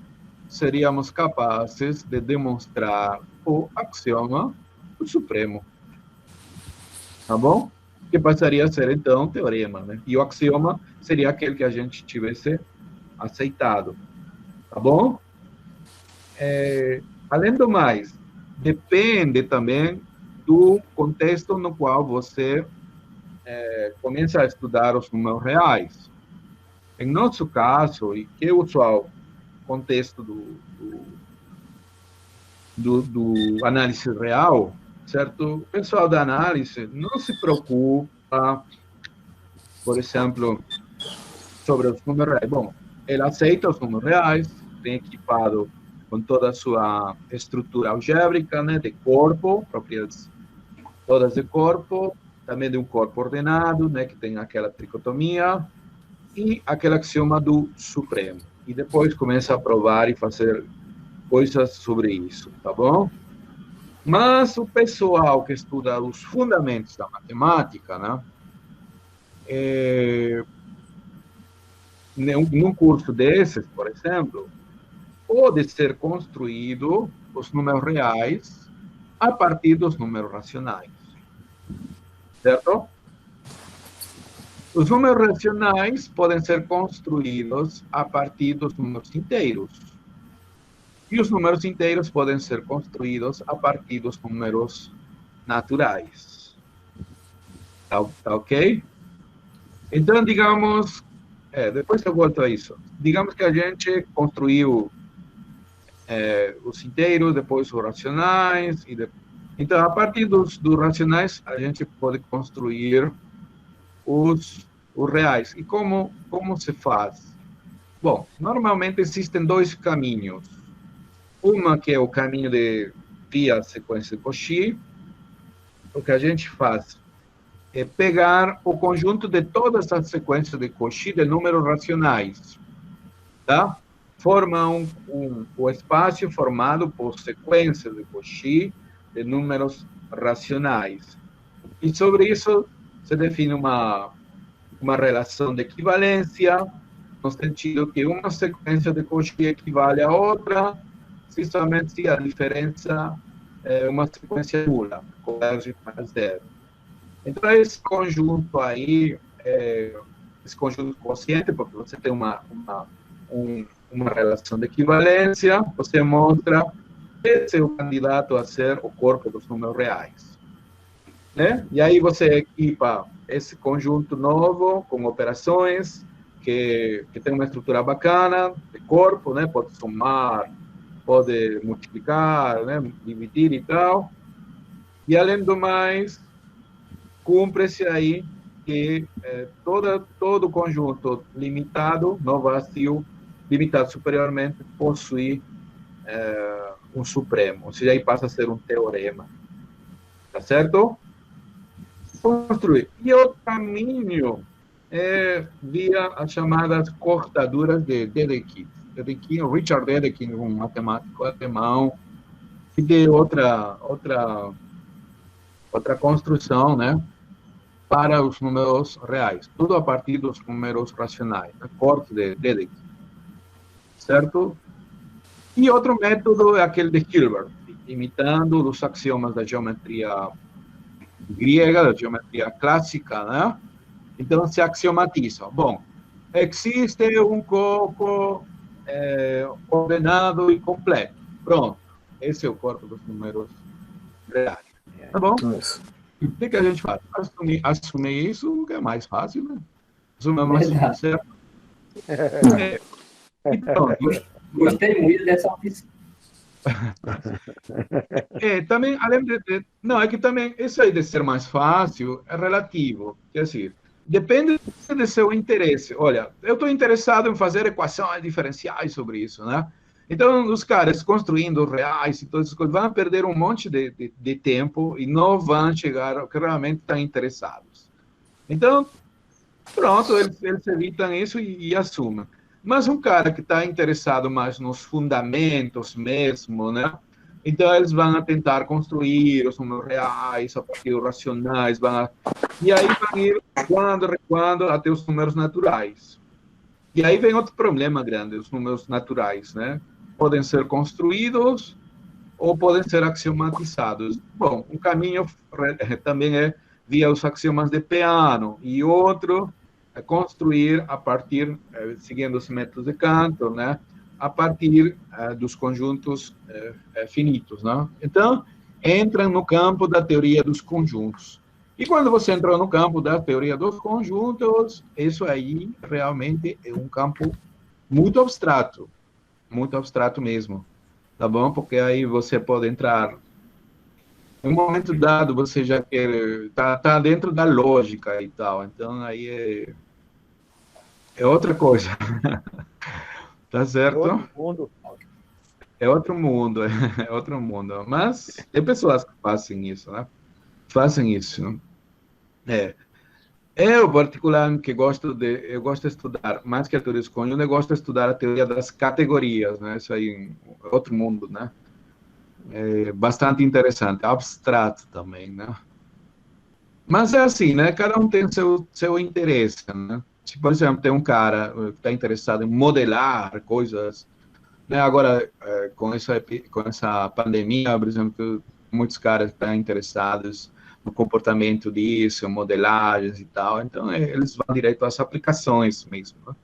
seríamos capazes de demonstrar o axioma do Supremo. Tá bom? Que passaria a ser, então, teorema, né? E o axioma seria aquele que a gente tivesse aceitado. Tá bom? Além do mais, depende também do contexto no qual você começa a estudar os números reais. Em nosso caso, e que é o usual contexto do análise real, certo? O pessoal da análise não se preocupa fala, por exemplo, sobre os números reais. Bom, ele aceita os números reais, vem equipado com toda a sua estrutura algébrica, né, de corpo, propriedades todas de corpo, também de um corpo ordenado, né, que tem aquela tricotomia, e aquele axioma do supremo. E depois começa a provar e fazer coisas sobre isso, tá bom? Mas o pessoal que estuda os fundamentos da matemática, né, num curso desses, por exemplo, pode ser construído os números reais a partir dos números racionais, certo? Os números racionais podem ser construídos a partir dos números inteiros. E os números inteiros podem ser construídos a partir dos números naturais. Tá ok? Então, digamos, depois eu volto a isso. Digamos que a gente construiu os inteiros, depois os racionais. Então, a partir dos racionais, a gente pode construir os reais. E como se faz? Bom, normalmente existem dois caminhos. Uma que é o caminho via sequência de Cauchy. O que a gente faz é pegar o conjunto de todas as sequências de Cauchy de números racionais, tá? Forma o espaço formado por sequências de Cauchy de números racionais. E sobre isso se define uma relação de equivalência, no sentido que uma sequência de Cauchy equivale a outra, se somente a diferença é uma sequência nula, converge para zero. Então, esse conjunto aí, esse conjunto quociente, porque você tem uma relação de equivalência, você mostra esse é o candidato a ser o corpo dos números reais, né? E aí você equipa esse conjunto novo com operações que tem uma estrutura bacana de corpo, né? Pode somar, pode multiplicar, né? Dividir e tal. E além do mais, cumpre-se aí que todo conjunto limitado, não vazio, limitado superiormente, possui um supremo. Ou seja, aí passa a ser um teorema. Tá certo? Construir. E o caminho é via as chamadas cortaduras de Dedekind. Richard Dedekind, um matemático alemão, que deu outra construção, né, para os números reais. Tudo a partir dos números racionais. A corte de Dedekind. Certo? E outro método é aquele de Hilbert, imitando os axiomas da geometria grega, da geometria clássica, né? Então, se axiomatiza. Bom, existe um corpo ordenado e completo. Pronto. Esse é o corpo dos números reais. Tá bom? Isso. O que a gente faz? Assumir isso, que é mais fácil, né? Assumir mais certo. Então, Gostei muito dessa opção. Também, além não, é que também, isso aí de ser mais fácil é relativo. Quer dizer, depende do seu interesse. Olha, eu estou interessado em fazer equações diferenciais sobre isso, né? Então, os caras construindo reais e todas essas coisas vão perder um monte de tempo e não vão chegar ao que realmente estão interessados. Então, pronto, eles evitam isso e assumem. Mas um cara que está interessado mais nos fundamentos mesmo, né? Então, eles vão tentar construir os números reais, a partir dos racionais, e aí vão ir, quando, até os números naturais. E aí vem outro problema grande, os números naturais, né? Podem ser construídos ou podem ser axiomatizados. Bom, um caminho também é via os axiomas de Peano, e outro é construir a partir, seguindo os métodos de Cantor, né? A partir dos conjuntos finitos, né? Então, entram no campo da teoria dos conjuntos. E quando você entrou no campo da teoria dos conjuntos, isso aí realmente é um campo muito abstrato mesmo, tá bom? Porque aí você pode entrar em um momento dado você já quer, tá dentro da lógica e tal, então aí é outra coisa, tá É certo? outro mundo. É outro mundo, é outro mundo. Mas tem pessoas que fazem isso, né? Fazem isso. É. Eu, particularmente, eu gosto de estudar, mais que a teoria dos cônjuges, eu gosto de estudar a teoria das categorias, né? Isso aí é outro mundo, né? É bastante interessante, abstrato também, né? Mas é assim, né? Cada um tem seu interesse, né? Se, por exemplo, tem um cara que está interessado em modelar coisas, né? Agora, com essa pandemia, por exemplo, muitos caras estão interessados no comportamento disso, modelagens e tal, então eles vão direto às aplicações mesmo, né?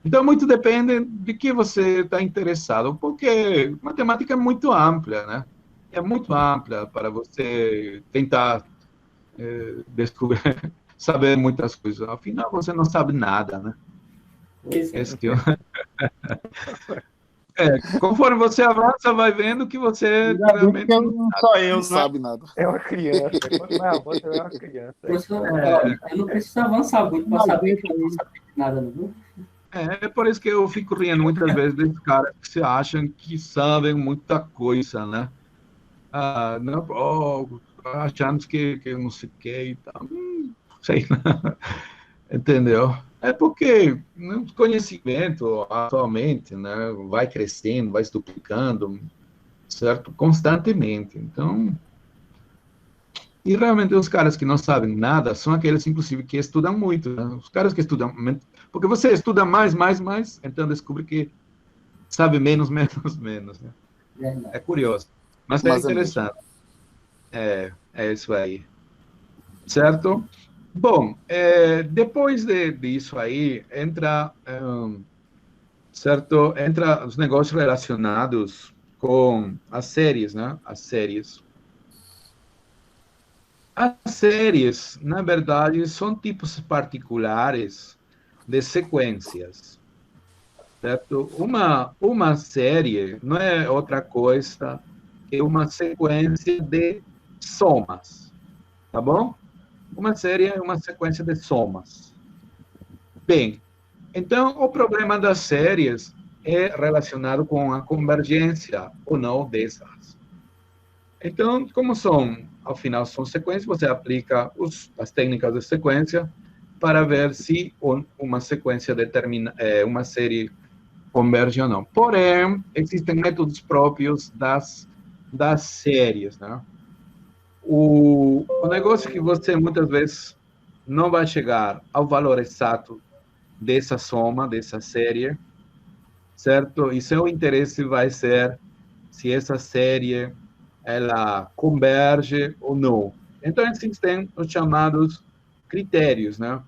Então, muito depende de que você está interessado, porque matemática é muito ampla, né? É muito ampla para você tentar descobrir, saber muitas coisas. Afinal, você não sabe nada, né? Pois é. Esse que conforme você avança, vai vendo que você Ainda bem que realmente não só eu não sabe nada. É uma criança. Quanto mais avança, é uma criança. Eu não preciso avançar muito para saber que eu não sabe de nada, não. É por isso que eu fico rindo muitas vezes desses caras que se acham que sabem muita coisa, né? Ah, não, achando que não sei o que e tal. Sei, né? Entendeu? É porque o conhecimento atualmente, né, vai crescendo, vai se duplicando, certo? Constantemente. Então, e realmente os caras que não sabem nada são aqueles, inclusive, que estudam muito, né? Os caras que estudam, porque você estuda mais, então descobre que sabe menos, menos, né? Verdade. É curioso, mas é Mas é mesmo. interessante. É isso aí, certo? Bom, depois disso aí, certo? Entra os negócios relacionados com as séries, né? As séries. As séries, na verdade, são tipos particulares de sequências, certo? Uma série não é outra coisa que uma sequência de somas, tá bom? Uma série é uma sequência de somas. Bem, então o problema das séries é relacionado com a convergência ou não dessas. Então, como ao final são sequências, você aplica as técnicas de sequência para ver se uma sequência uma série converge ou não. Porém, existem métodos próprios das séries, né? O negócio é que você muitas vezes não vai chegar ao valor exato dessa soma, dessa série, certo? E seu interesse vai ser se essa série ela converge ou não. Então, existem os chamados critérios, né?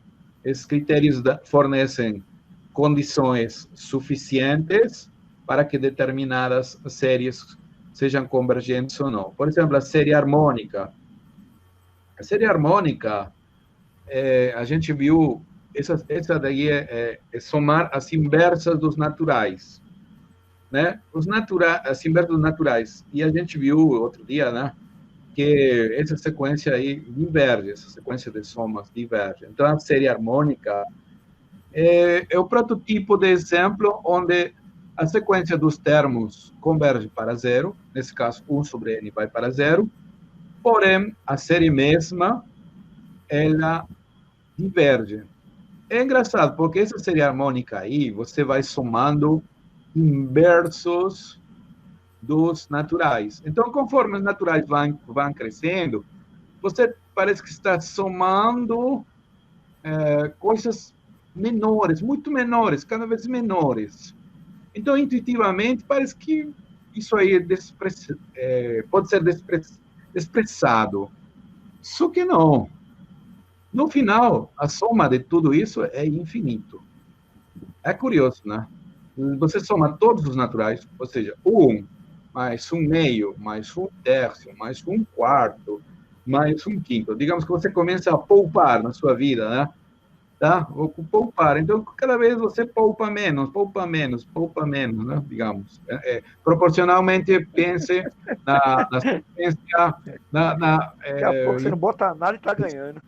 Esses critérios fornecem condições suficientes para que determinadas séries sejam convergentes ou não. Por exemplo, a série harmônica. A série harmônica, a gente viu, essa daí é somar as inversas dos naturais, né? As inversas naturais. E a gente viu outro dia, né, que essa sequência aí diverge, essa sequência de somas diverge. Então, a série harmônica é o prototipo de exemplo onde a sequência dos termos converge para zero, nesse caso, 1 sobre n vai para zero, porém, a série mesma, ela diverge. É engraçado, porque essa série harmônica aí, você vai somando inversos dos naturais. Então, conforme os naturais vão crescendo, você parece que está somando coisas menores, muito menores, cada vez menores. Então, intuitivamente, parece que isso aí pode ser desprezado. Só que não. No final, a soma de tudo isso é infinito. É curioso, né? Você soma todos os naturais, ou seja, 1 mais 1/2, mais 1/3, mais 1/4, mais 1/5. Digamos que você começa a poupar na sua vida, né? tá? Vou poupar. Então, cada vez você poupa menos, poupa menos, poupa menos, né? Digamos. Proporcionalmente, pense na sequência, Daqui a pouco você não bota nada e tá ganhando.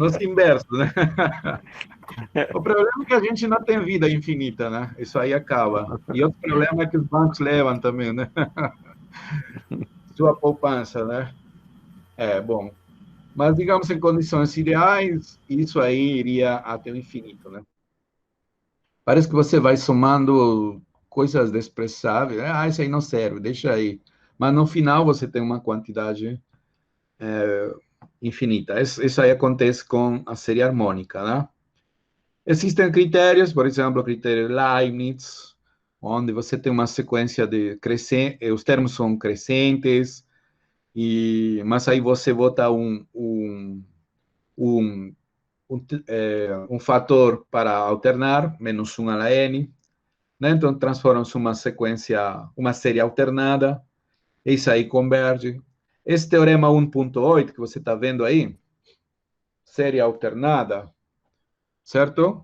nos inversos, né? O problema é que a gente não tem vida infinita, né? Isso aí acaba. E outro problema é que os bancos levam também, né? Sua poupança, né? Bom. Mas, digamos, em condições ideais, isso aí iria até o infinito, né? Parece que você vai somando coisas desprezáveis. Ah, isso aí não serve, deixa aí. Mas no final você tem uma quantidade infinita. Isso aí acontece com a série harmônica, né? Existem critérios, por exemplo, o critério Leibniz, onde você tem uma sequência de crescentes, os termos são crescentes, mas aí você bota um, um fator para alternar, menos 1 a la n, né? Então transforma-se uma sequência, uma série alternada, e isso aí converge. Esse teorema 1.8 que você está vendo aí, série alternada, certo?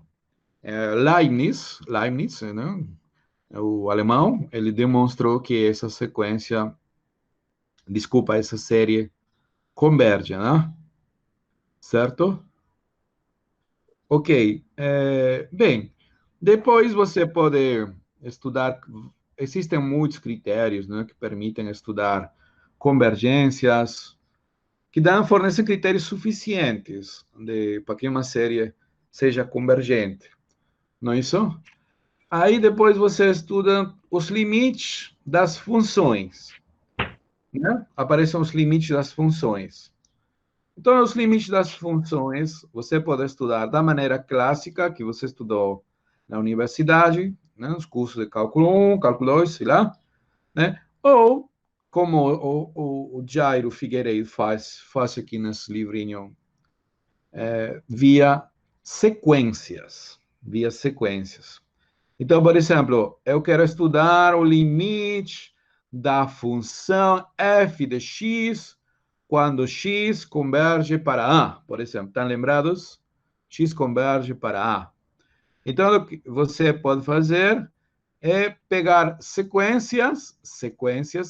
Leibniz, né? O alemão, ele demonstrou que essa sequência, desculpa, essa série converge, né? Certo? Ok. Bem, depois você pode estudar, existem muitos critérios, né, que permitem estudar convergências, que fornecem critérios suficientes para que uma série seja convergente, não é isso? Aí depois você estuda os limites das funções, né? Aparecem os limites das funções. Então, os limites das funções você pode estudar da maneira clássica que você estudou na universidade, né? Os cursos de cálculo 1, cálculo 2, sei lá, né? Ou como o Jairo Figueiredo faz aqui nesse livrinho, via sequências, via sequências. Então, por exemplo, eu quero estudar o limite da função f de x quando x converge para a, por exemplo. Estão lembrados? X converge para a. Então, o que você pode fazer é pegar sequências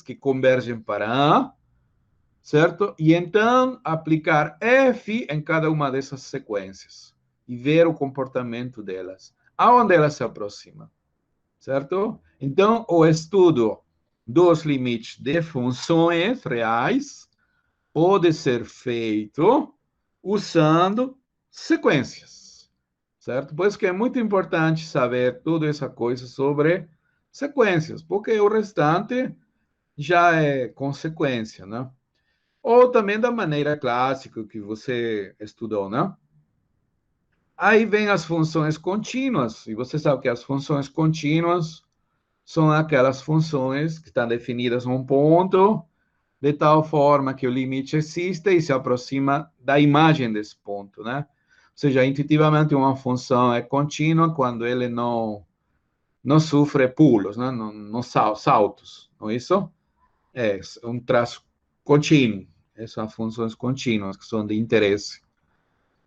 que convergem para a, certo? E então aplicar f em cada uma dessas sequências e ver o comportamento delas. Aonde elas se aproximam, certo? Então, o estudo dos limites de funções reais pode ser feito usando sequências, certo? Por isso que é muito importante saber toda essa coisa sobre sequências, porque o restante já é consequência, né? Ou também da maneira clássica que você estudou, né? Aí vem as funções contínuas, e você sabe que as funções contínuas são aquelas funções que estão definidas num ponto, de tal forma que o limite existe e se aproxima da imagem desse ponto, né? Ou seja, intuitivamente uma função é contínua quando ele não sofre pulos, né? Não saltos, não é isso? É um traço contínuo. Essas são funções contínuas que são de interesse.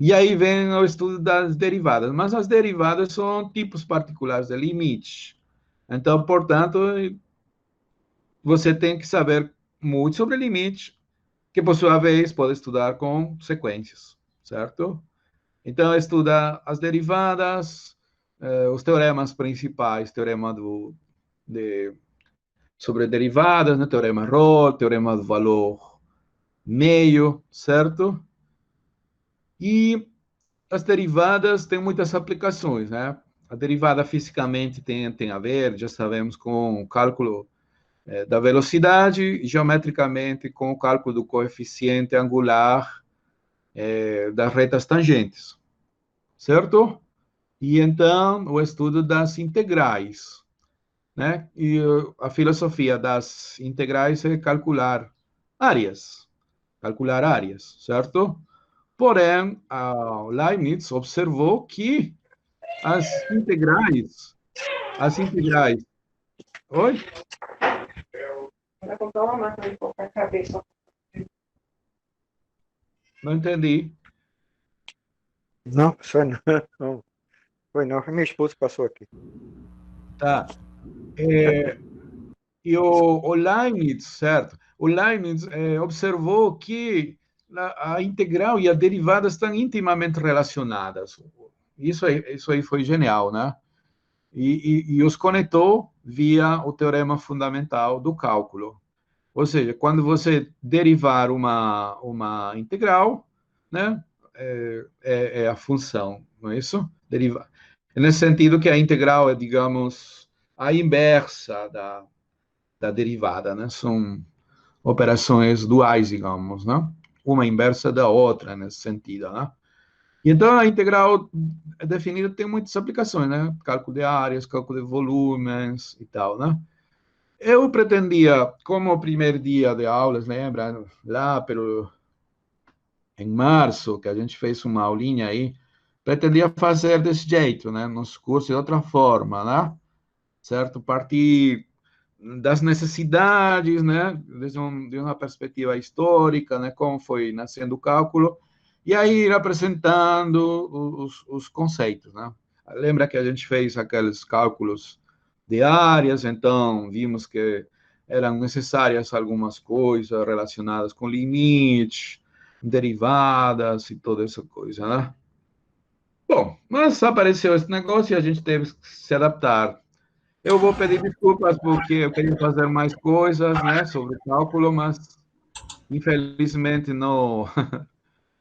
E aí vem o estudo das derivadas, mas as derivadas são tipos particulares de limite. Então, portanto, você tem que saber muito sobre limite, que por sua vez pode estudar com sequências, certo? Então, estuda as derivadas, os teoremas principais, teorema sobre derivadas, né? Teorema Rolle, teorema do valor meio, certo? E as derivadas têm muitas aplicações, né? A derivada fisicamente tem a ver, já sabemos, com o cálculo da velocidade, geometricamente com o cálculo do coeficiente angular das retas tangentes, certo? E então o estudo das integrais, né? E a filosofia das integrais é calcular áreas, certo? Porém, a Leibniz observou que as integrais, oi? Vai comprar uma máquina de colocar a cabeça. Não entendi. Não, professor, não. Foi não, foi minha esposa que passou aqui. Tá. E o Leibniz, certo? O Leibniz observou que a integral e a derivada estão intimamente relacionadas. Isso aí foi genial, né? E os conectou via o teorema fundamental do cálculo. Ou seja, quando você derivar uma integral, né, é a função, não é isso? Derivar. Nesse sentido que a integral é, digamos, a inversa da derivada, né? São operações duais, digamos, né? Uma inversa da outra, nesse sentido, né? E então, a integral definida tem muitas aplicações, né? Cálculo de áreas, cálculo de volumes e tal, né? Eu pretendia, como o primeiro dia de aulas, lembra? Lá em março, que a gente fez uma aulinha aí, pretendia fazer desse jeito, né? Nos cursos de outra forma, né? Certo? Partir das necessidades, né? De uma perspectiva histórica, né? Como foi nascendo o cálculo, e aí ir apresentando os conceitos, né? Lembra que a gente fez aqueles cálculos de áreas, então vimos que eram necessárias algumas coisas relacionadas com limite, derivadas e toda essa coisa, né? Bom, mas apareceu esse negócio e a gente teve que se adaptar. Eu vou pedir desculpas porque eu queria fazer mais coisas, né, sobre cálculo, mas infelizmente não,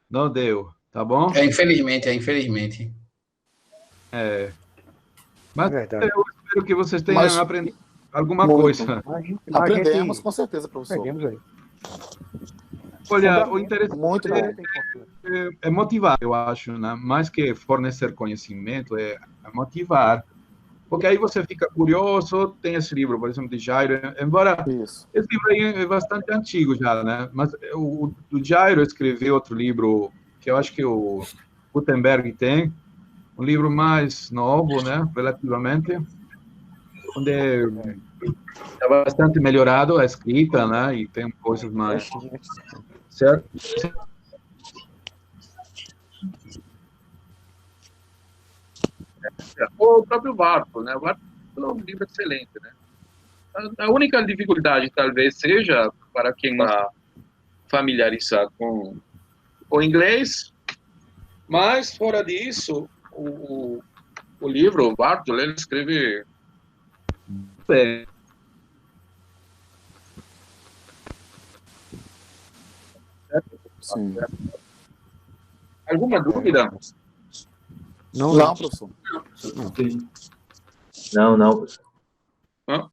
não deu, tá bom? Infelizmente. Mas Verdade. eu espero que vocês tenham Mas- aprendido alguma Muito. coisa. Aprendemos, com certeza, professor. Aprendemos aí. Olha, o interessante Muito bom. é motivar, eu acho, né? Mais que fornecer conhecimento, é motivar. Porque aí você fica curioso, tem esse livro, por exemplo, de Jairo, embora Isso. esse livro aí é bastante antigo já, né? Mas o Jairo escreveu outro livro, que eu acho que o Gutenberg tem, um livro mais novo, né? Relativamente, onde está bastante melhorado a escrita, né? E tem coisas mais... Certo? O próprio Bartol, né? O Bartol é um livro excelente, né? A única dificuldade talvez seja para quem está familiarizado com o inglês, mas fora disso, o livro, o Bartol, ele escreve bem. Sim. Alguma dúvida? Não, professor. Não, professor. Hã?